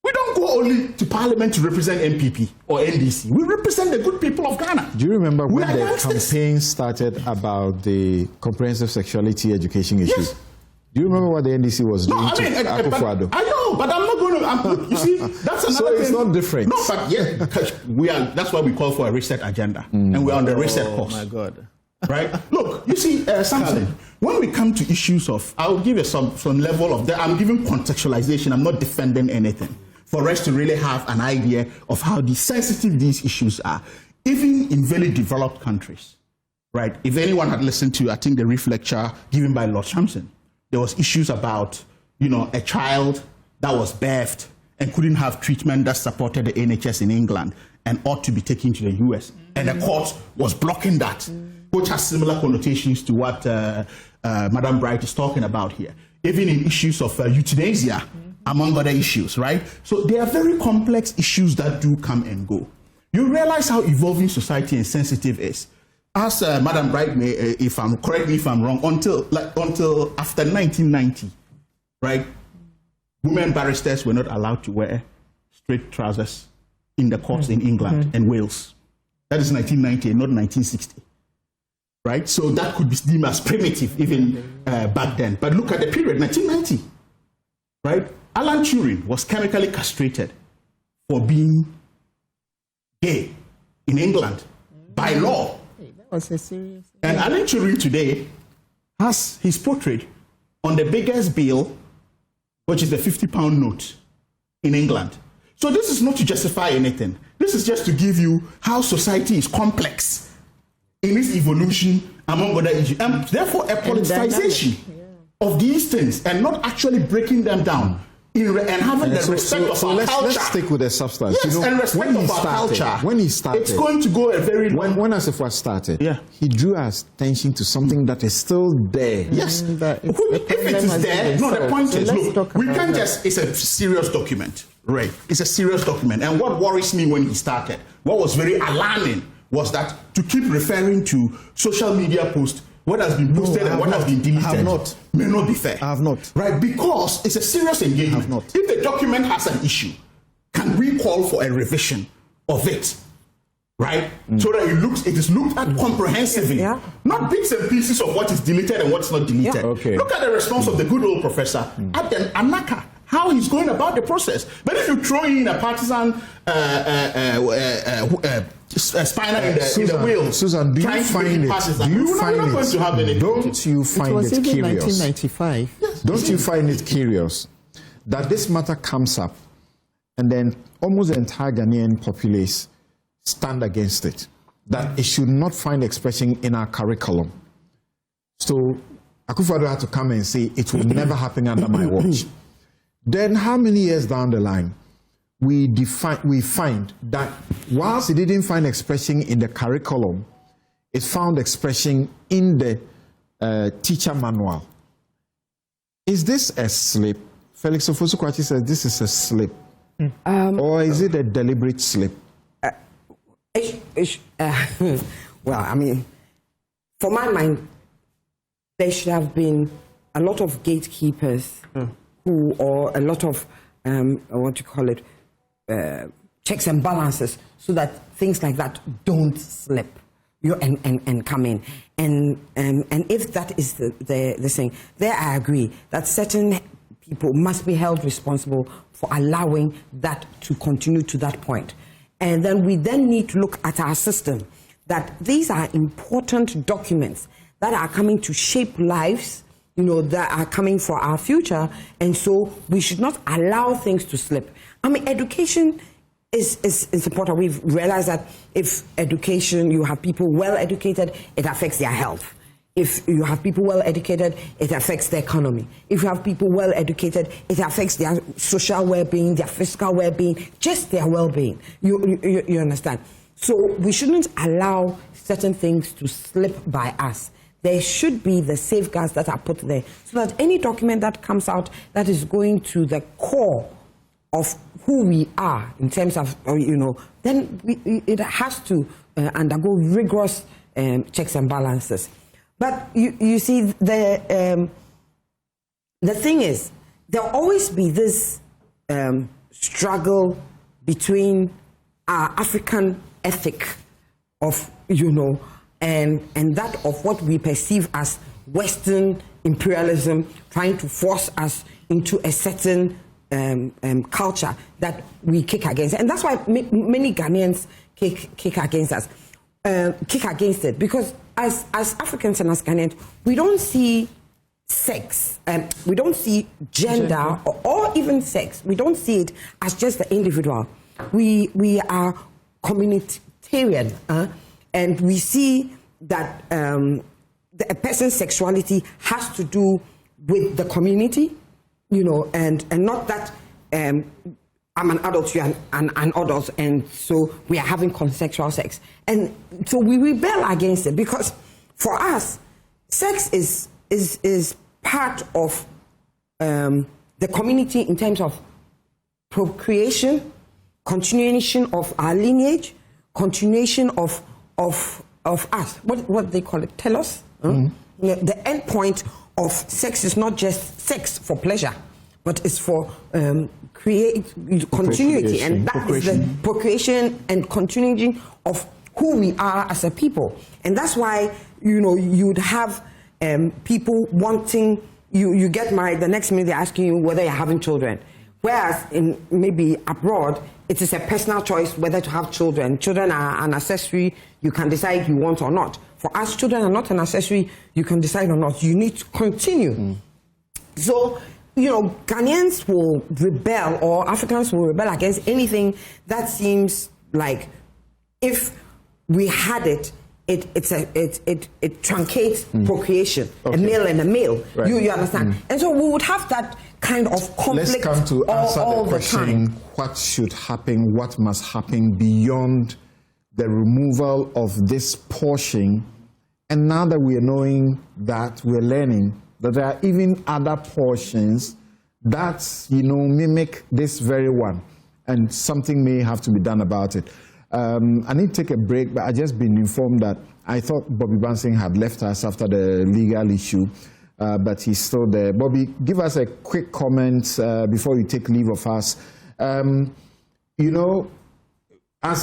We don't go only to Parliament to represent MPP or NDC. We represent the good people of Ghana. Do you remember when the campaign started about the comprehensive sexuality education issue? Yes. Do you remember what the NDC was doing I know, but I'm not going to. You see, that's another so thing. It's not different. No, but yeah, that's why we call for a reset agenda, and we're on the reset course. Oh my God! Right? Look, you see, something. When we come to issues of, I'll give you some level of that. I'm giving contextualization. I'm not defending anything. For us to really have an idea of how sensitive these issues are, even in very developed countries. Right? If anyone had listened to, I think, the Reef lecture given by Lord Shamson, there was issues about, a child that was birthed and couldn't have treatment that supported the NHS in England and ought to be taken to the US. And the court was blocking that, which has similar connotations to what Madam Bright is talking about here. Even in issues of euthanasia, among other issues, right? So there are very complex issues that do come and go. You realize how evolving society and sensitive is. As Madam Bright may, correct me if I'm wrong, until after 1990, right, women barristers were not allowed to wear straight trousers in the courts in England and Wales. That is 1990, not 1960, right? So that could be deemed as primitive even back then. But look at the period, 1990, right? Alan Turing was chemically castrated for being gay in England by law. Serious. And Alan Turing today has his portrait on the biggest bill, which is the £50 note in England. So this is not to justify anything. This is just to give you how society is complex in its evolution among other issues. And therefore a politicization of these things and not actually breaking them down. And having the respect of our culture. Let's stick with the substance. Yes, and respect of our culture. When he started, it's going to go a very long. When Asifwa started, he drew our attention to something that is still there. Yes, if it is there, no. The point is, look, we can't just. It's a serious document, right? It's a serious document, and what worries me when he started, what was very alarming, was that to keep referring to social media posts. What has been posted and what has been deleted may not be fair. I have not. Right, because it's a serious engagement. I have not. If the document has an issue, can we call for a revision of it? Right? So that it is looked at comprehensively. Not bits and pieces of what is deleted and what's not deleted. Okay. Look at the response of the good old professor at the Anaka, how he's going about the process. But if you throw in a partisan spinner in the wheel, Susan, do you find it? Don't you find it curious? 1995. Yes. Don't you find it curious that this matter comes up, and then almost the entire Ghanaian populace stand against it? That it should not find expression in our curriculum. So Akufo-Addo had to come and say it will never happen under my watch. Then how many years down the line? We find that whilst it didn't find expression in the curriculum, it found expression in the teacher manual. Is this a slip? Felix Ofosu-Kwakye says this is a slip. Or is it a deliberate slip? Well, I mean, for my mind, there should have been a lot of gatekeepers or a lot of, checks and balances so that things like that don't slip and come in. And if that is the thing, there I agree that certain people must be held responsible for allowing that to continue to that point. And then we need to look at our system, that these are important documents that are coming to shape lives that are coming for our future. And so we should not allow things to slip. I mean, education is important. We've realized that if education, you have people well educated, it affects their health. If you have people well educated, it affects the economy. If you have people well educated, it affects their social well-being, their physical well-being, just their well-being. You understand? So we shouldn't allow certain things to slip by us. There should be the safeguards that are put there so that any document that comes out that is going to the core of who we are in terms of, then it has to undergo rigorous checks and balances. But you see, the thing is, there'll always be this struggle between our African ethic of, and that of what we perceive as Western imperialism trying to force us into a certain culture that we kick against. And that's why many Ghanaians kick against us, kick against it, because as Africans and as Ghanaians, we don't see sex, we don't see gender or even sex. We don't see it as just the individual. We are communitarian, and we see that a person's sexuality has to do with the community, and not that I'm an adult, you're an adult, and so we are having consensual sex. And so we rebel against it, because for us, sex is part of the community in terms of procreation, continuation of our lineage, continuation of us. What they call it? Telos. The end point of sex is not just sex for pleasure, but it's for continuity, and that is the procreation and continuing of who we are as a people. And that's why you'd have people wanting you get married, the next minute they're asking you whether you're having children, whereas in maybe abroad it is a personal choice whether to have children. Children are an accessory, you can decide you want or not. For us, children are not an accessory, you can decide or not. You need to continue. So Ghanaians will rebel, or Africans will rebel against anything that seems like, if we had it, it truncates procreation, a male and a male. Right. You understand? And so we would have that kind of conflict. Let's come to answer all the question: what should happen? What must happen beyond the removal of this portion? And now that we are knowing that, we're learning that there are even other portions that, mimic this very one, and something may have to be done about it. I need to take a break, but I just been informed that I thought Bobby Bansing had left us after the legal issue, but he's still there. Bobby, give us a quick comment before you take leave of us. As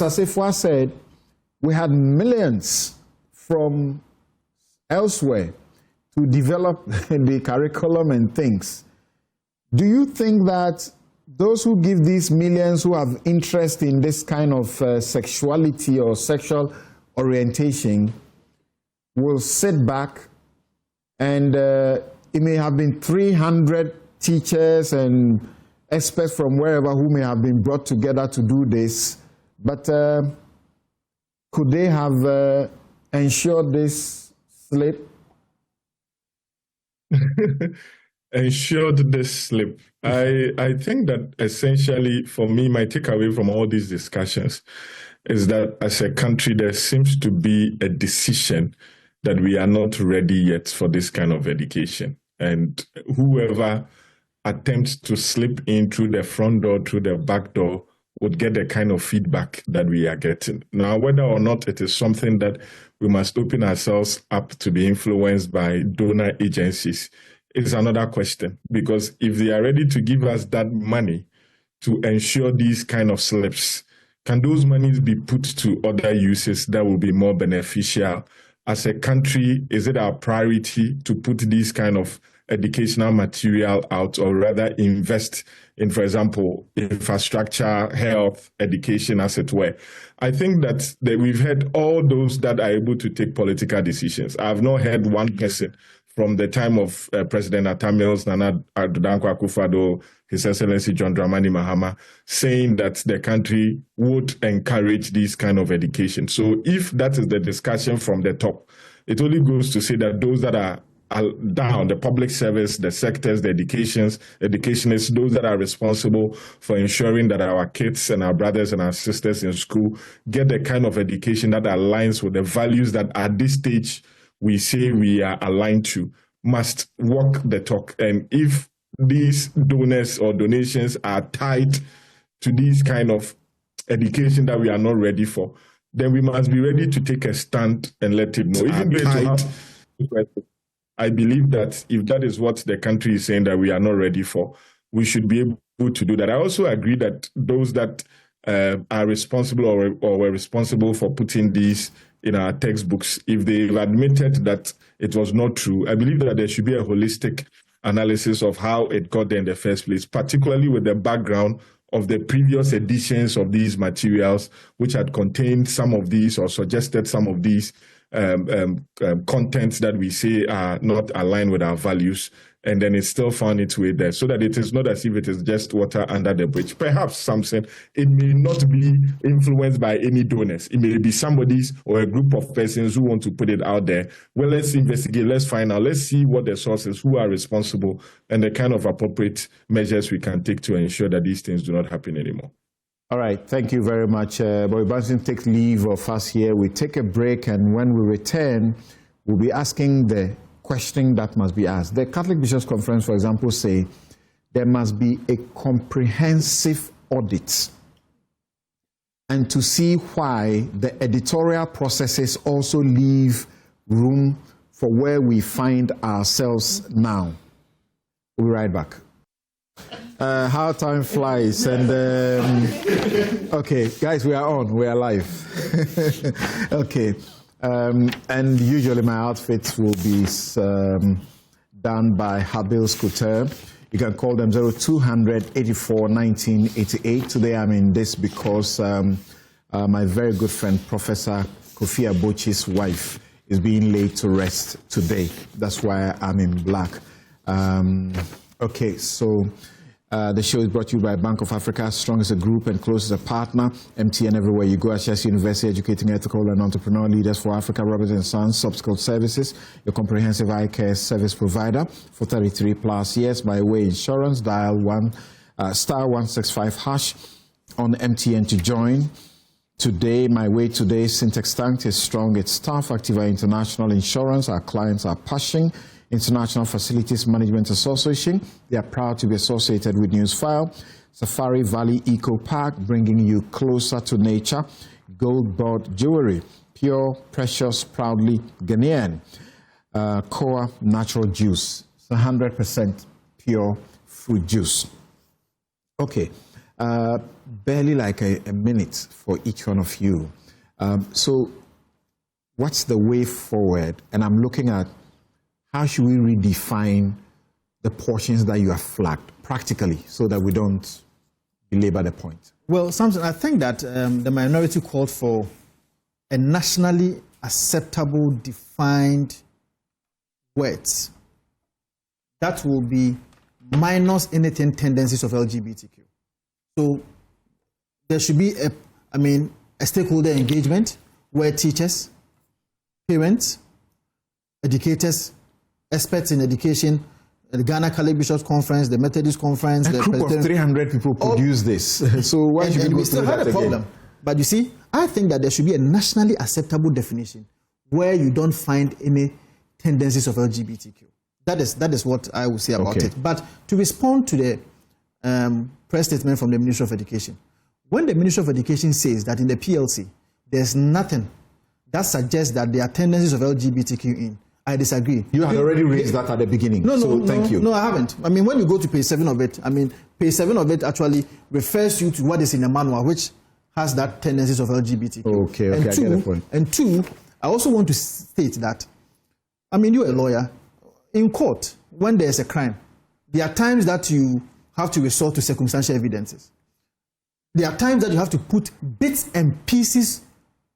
Asifwa said, we had millions from elsewhere to develop the curriculum and things. Do you think that those who give these millions, who have interest in this kind of sexuality or sexual orientation, will sit back and it may have been 300 teachers and experts from wherever who may have been brought together to do this, but could they have ensured this slip? Ensured this slip. I think that essentially, for me, my takeaway from all these discussions is that as a country, there seems to be a decision that we are not ready yet for this kind of education. And whoever attempts to slip in through the front door, through the back door, would get the kind of feedback that we are getting. Now, whether or not it is something that we must open ourselves up to be influenced by donor agencies is another question. Because if they are ready to give us that money to ensure these kind of slips, can those monies be put to other uses that will be more beneficial? As a country, is it our priority to put these kind of educational material out, or rather invest in, for example, infrastructure, health, education, as it were? I think that we've heard all those that are able to take political decisions. I have not heard one person from the time of President Atamils, Nana Dankwa Akufo-Addo, His Excellency John Dramani Mahama, saying that the country would encourage this kind of education. So if that is the discussion from the top, it only goes to say that those that are down, the public service, the sectors, the educationists, those that are responsible for ensuring that our kids and our brothers and our sisters in school get the kind of education that aligns with the values that at this stage we say we are aligned to, must walk the talk. And if these donors or donations are tied to this kind of education that we are not ready for, then we must be ready to take a stand and let it know. Even though I believe that if that is what the country is saying that we are not ready for, we should be able to do that. I also agree that those that are responsible or were responsible for putting these in our textbooks, if they've admitted that it was not true, I believe that there should be a holistic analysis of how it got there in the first place, particularly with the background of the previous editions of these materials, which had contained some of these or suggested some of these contents that we say are not aligned with our values, and then it still found its way there, so that it is not as if it is just water under the bridge. Perhaps something, it may not be influenced by any donors. It may be somebody's or a group of persons who want to put it out there. Well, let's investigate, let's find out, let's see what the sources, who are responsible, and the kind of appropriate measures we can take to ensure that these things do not happen anymore. All right, thank you very much. Boy Banton takes leave of us here. We take a break, and when we return, we'll be asking the question that must be asked. The Catholic Bishops' Conference, for example, say there must be a comprehensive audit, and to see why the editorial processes also leave room for where we find ourselves now. We'll be right back. How time flies, and okay, guys, we are on, we are live. Okay, and usually my outfits will be done by Habil Couture. You can call them 0200 84 1988. Today I'm in this because my very good friend Professor Kofi Abochi's wife is being laid to rest today. That's why I'm in black. Okay, so the show is brought to you by Bank of Africa, strong as a group and close as a partner. MTN everywhere you go. Ashesi University, educating ethical and entrepreneurial leaders for Africa. Robert & Sons, Subscale Services, your comprehensive eye care service provider for 33 plus years. My Way Insurance, dial star 165 hash on MTN to join. Today, My Way today, Syntax Tank is strong. It's tough. Activa International Insurance, our clients are pushing. International Facilities Management Association. They are proud to be associated with Newsfile. Safari Valley Eco Park, bringing you closer to nature. Gold Board Jewelry, pure, precious, proudly Ghanaian. Koa Natural Juice, it's 100% pure fruit juice. Okay, barely like a minute for each one of you. So what's the way forward? And I'm looking at how should we redefine the portions that you have flagged practically so that we don't belabor the point? Well, Samson, I think that the minority called for a nationally acceptable, defined words that will be minus anything tendencies of LGBTQ. So there should be a stakeholder engagement where teachers, parents, educators, experts in education, the Ghana Catholic Bishops Conference, the Methodist Conference, a group of 300 people produce this. So why should we still have a problem? But you see, I think that there should be a nationally acceptable definition where you don't find any tendencies of LGBTQ. That is what I will say about it. But to respond to the press statement from the Ministry of Education, when the Ministry of Education says that in the PLC there's nothing that suggests that there are tendencies of LGBTQ in, I disagree. You had already raised that at the beginning. Thank you. No, I haven't. I mean, when you go to page 7 of it, page 7 of it actually refers you to what is in the manual, which has that tendencies of LGBTQ. Okay, I get the point. And two, I also want to state that, you're a lawyer. In court, when there's a crime, there are times that you have to resort to circumstantial evidences. There are times that you have to put bits and pieces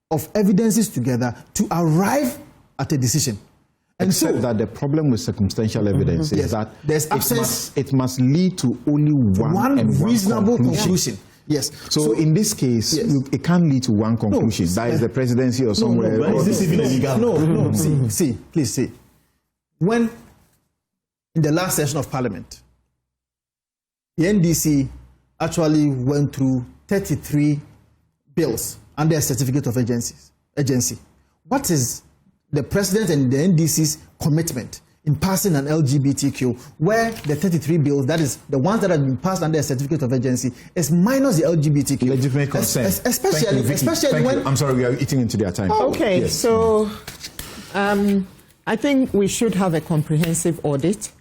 of evidences together to arrive at a decision. Except that the problem with circumstantial evidence is that there's absence. It must lead to only one reasonable conclusion. Yes. So in this case, it can't lead to one conclusion. That is the presidency or somewhere. Is this even illegal? No. Please see. When in the last session of Parliament, the NDC actually went through 33 bills under a certificate of agency. What is the President and the NDC's commitment in passing an LGBTQ, where the 33 bills, that is the ones that have been passed under a certificate of agency, is minus the LGBTQ. Legitimate consent. Especially when... I'm sorry, we are eating into their time. Okay, so I think we should have a comprehensive audit.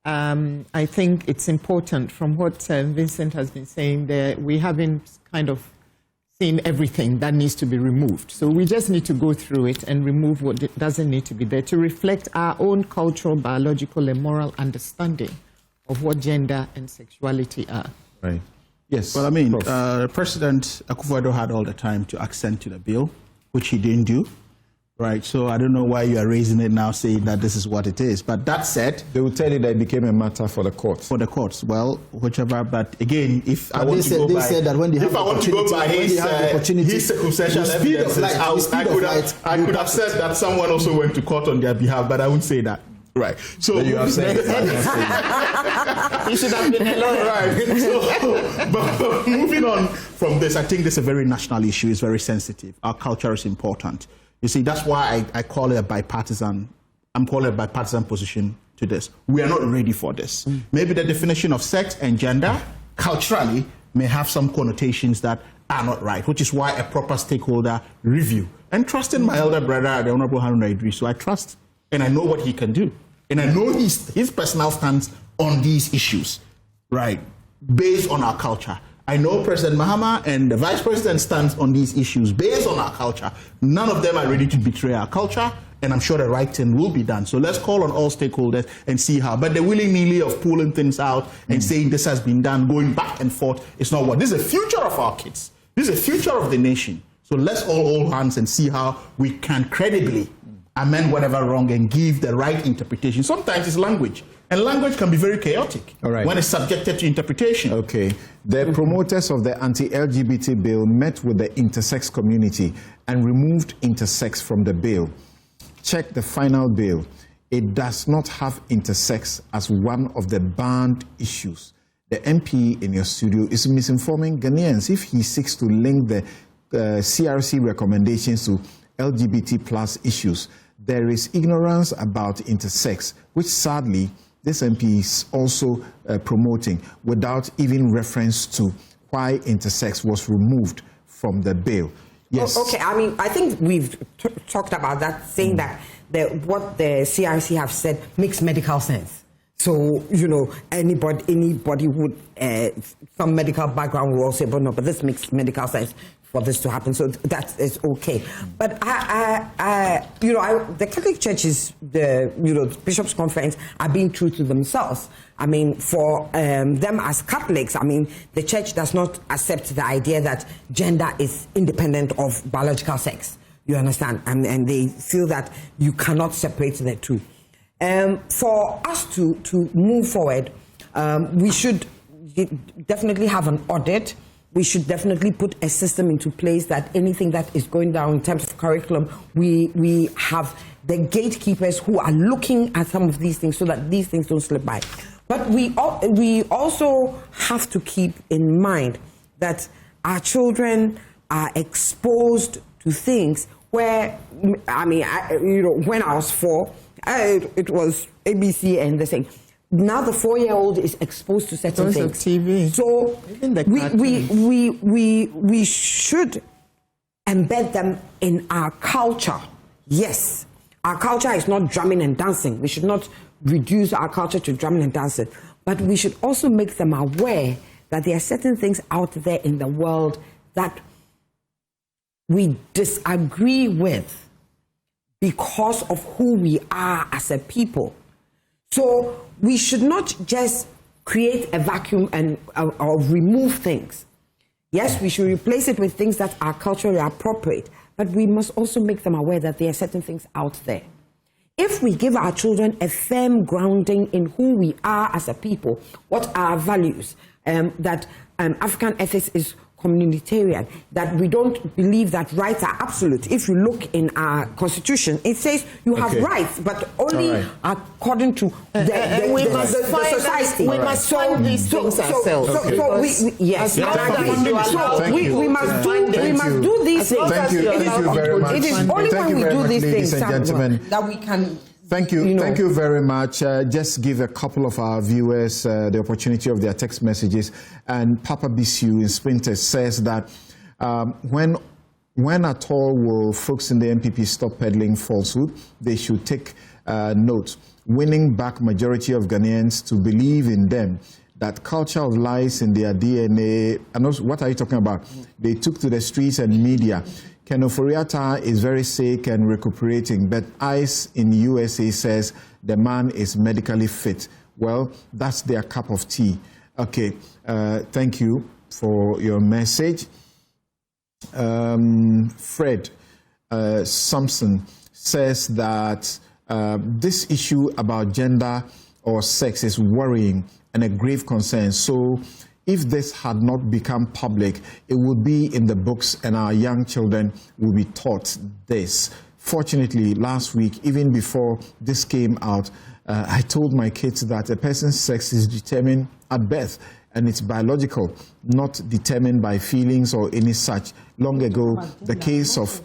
I think it's important from what Vincent has been saying there, we haven't kind of seen everything that needs to be removed. So we just need to go through it and remove what doesn't need to be there to reflect our own cultural, biological, and moral understanding of what gender and sexuality are. Right. Yes. Well, I mean, President Akufo-Addo had all the time to accent to the bill, which he didn't do. Right, so I don't know why you are raising it now, saying that this is what it is. But that said, they will tell you that it became a matter for the courts. For the courts, well, whichever. But again, if I want to go by, said that when they have his circumstantial evidence, I could have said that someone also went to court on their behalf, but I wouldn't say that. Right. So you have said you should have been alone. Right. So, but moving on from this, I think this is a very national issue. It's very sensitive. Our culture is important. You see, that's why I call it a bipartisan. I'm calling it a bipartisan position to this. We are not ready for this. Maybe the definition of sex and gender culturally may have some connotations that are not right, which is why a proper stakeholder review. And trusting my elder brother, the Honorable Haruna Iddrisu, I trust and I know what he can do. And I know his personal stance on these issues, right, based on our culture. I know President Mahama and the Vice President stands on these issues based on our culture. None of them are ready to betray our culture, and I'm sure the right thing will be done. So let's call on all stakeholders and see how. But the willy-nilly of pulling things out and saying this has been done, going back and forth, it's not what. This is the future of our kids. This is the future of the nation. So let's all hold hands and see how we can credibly amend whatever wrong and give the right interpretation. Sometimes it's language. And language can be very chaotic when it's subjected to interpretation. Okay. The promoters of the anti-LGBT bill met with the intersex community and removed intersex from the bill. Check the final bill. It does not have intersex as one of the banned issues. The MP in your studio is misinforming Ghanaians if he seeks to link the CRC recommendations to LGBT plus issues. There is ignorance about intersex, which sadly this MP is also promoting without even reference to why intersex was removed from the bill. Yes. Okay, I mean, I think we've talked about that, saying that what the CRC have said makes medical sense. So, you know, anybody would, some medical background will say, but no, but this makes medical sense for this to happen. So that is okay. But the Catholic churches, the Bishops' Conference are being true to themselves. I mean, for them as Catholics, I mean, the church does not accept the idea that gender is independent of biological sex. You understand? And they feel that you cannot separate the two. For us to move forward, we should definitely have an audit. We should definitely put a system into place that anything that is going down in terms of curriculum, we have the gatekeepers who are looking at some of these things so that these things don't slip by. But we also have to keep in mind that our children are exposed to things where, I mean, when I was 4, it was ABC and the thing. Now the 4-year-old is exposed to certain things. TV. So we should embed them in our culture. Yes, our culture is not drumming and dancing. We should not reduce our culture to drumming and dancing. But we should also make them aware that there are certain things out there in the world that we disagree with because of who we are as a people. So we should not just create a vacuum and or remove things. Yes, we should replace it with things that are culturally appropriate, but we must also make them aware that there are certain things out there. if we give our children a firm grounding in who we are as a people, what are our values, that African ethics is communitarian, that we don't believe that rights are absolute. If you look in our constitution, it says you have rights, but only according to the society. We must find these things ourselves. We must do these things. Thank you very much. It is only when we do these things that we can. Thank you. Thank you very much. Just give a couple of our viewers the opportunity of their text messages. And Papa Bisu in Sprinter says that when at all will folks in the MPP stop peddling falsehood, they should take note. Winning back majority of Ghanaians to believe in them, that culture of lies in their DNA. And also, what are you talking about? They took to the streets and media. Ken Oforiatta is very sick and recuperating, but ICE in USA says the man is medically fit. Well, that's their cup of tea. Okay, thank you for your message. Fred Sampson says that this issue about gender or sex is worrying and a grave concern. So if this had not become public, it would be in the books and our young children will be taught this. Fortunately, last week, even before this came out, I told my kids that a person's sex is determined at birth and it's biological, not determined by feelings or any such. Long ago, the case of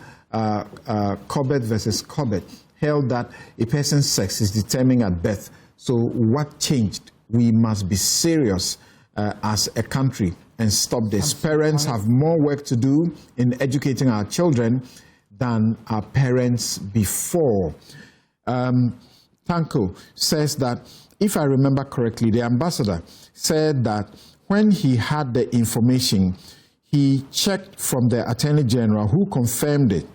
Corbett versus Corbett held that a person's sex is determined at birth. So what changed? We must be serious as a country and stop this. Parents have more work to do in educating our children than our parents before. Tanko says that, if I remember correctly, the ambassador said that when he had the information, he checked from the Attorney General who confirmed it.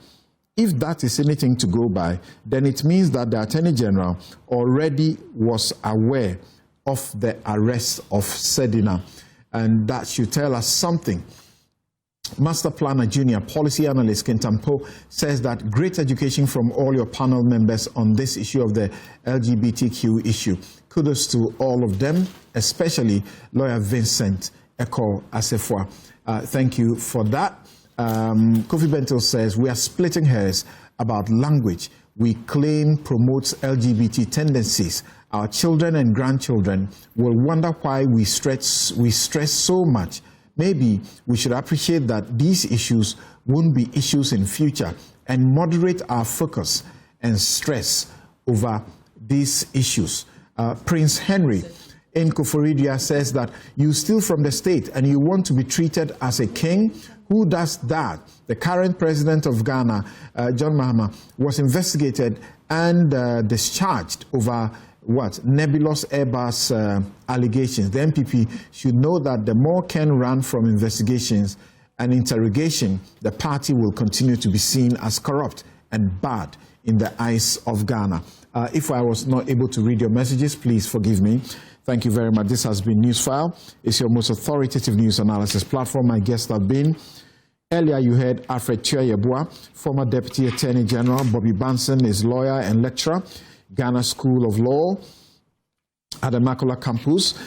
If that is anything to go by, then it means that the Attorney General already was aware of the arrest of Sedina, and that should tell us something. Master Planner Junior Policy Analyst Kintampo says that great education from all your panel members on this issue of the LGBTQ issue. Kudos to all of them, especially Lawyer Vincent Eko Asefua. Thank you for that. Kofi Bento says we are splitting hairs about language we claim promotes LGBT tendencies. Our children and grandchildren will wonder why we stress so much. Maybe we should appreciate that these issues won't be issues in future and moderate our focus and stress over these issues. Prince Henry in Koforidia says that you steal from the state and you want to be treated as a king. Who does that? The current president of Ghana, John Mahama, was investigated and discharged over what? Nebulous Airbus allegations. The MPP should know that the more Ken run from investigations and interrogation, the party will continue to be seen as corrupt and bad in the eyes of Ghana. If I was not able to read your messages, please forgive me. Thank you very much. This has been Newsfile. It's your most authoritative news analysis platform. My guests have been, earlier you heard Alfred Chiayebua, former Deputy Attorney General. Bobby Banson is lawyer and lecturer, Ghana School of Law at the Makula campus.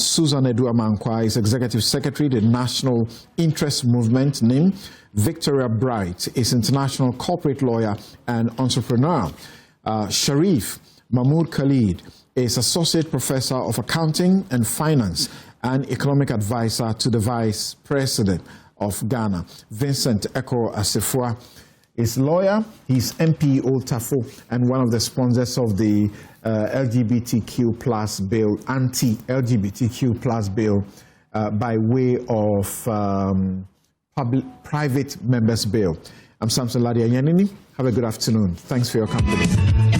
Susan Edua-Mankwa is Executive Secretary, the National Interest Movement, NIM. Victoria Bright is International Corporate Lawyer and Entrepreneur. Sharif Mahmoud Khalid is Associate Professor of Accounting and Finance and Economic Advisor to the Vice President of Ghana. Vincent Eko Asefua is lawyer. He's MP Old Tafo and one of the sponsors of the LGBTQ plus bill, anti-LGBTQ plus bill by way of private members bill. I'm Samson Ladia Yanini. Have a good afternoon. Thanks for your company.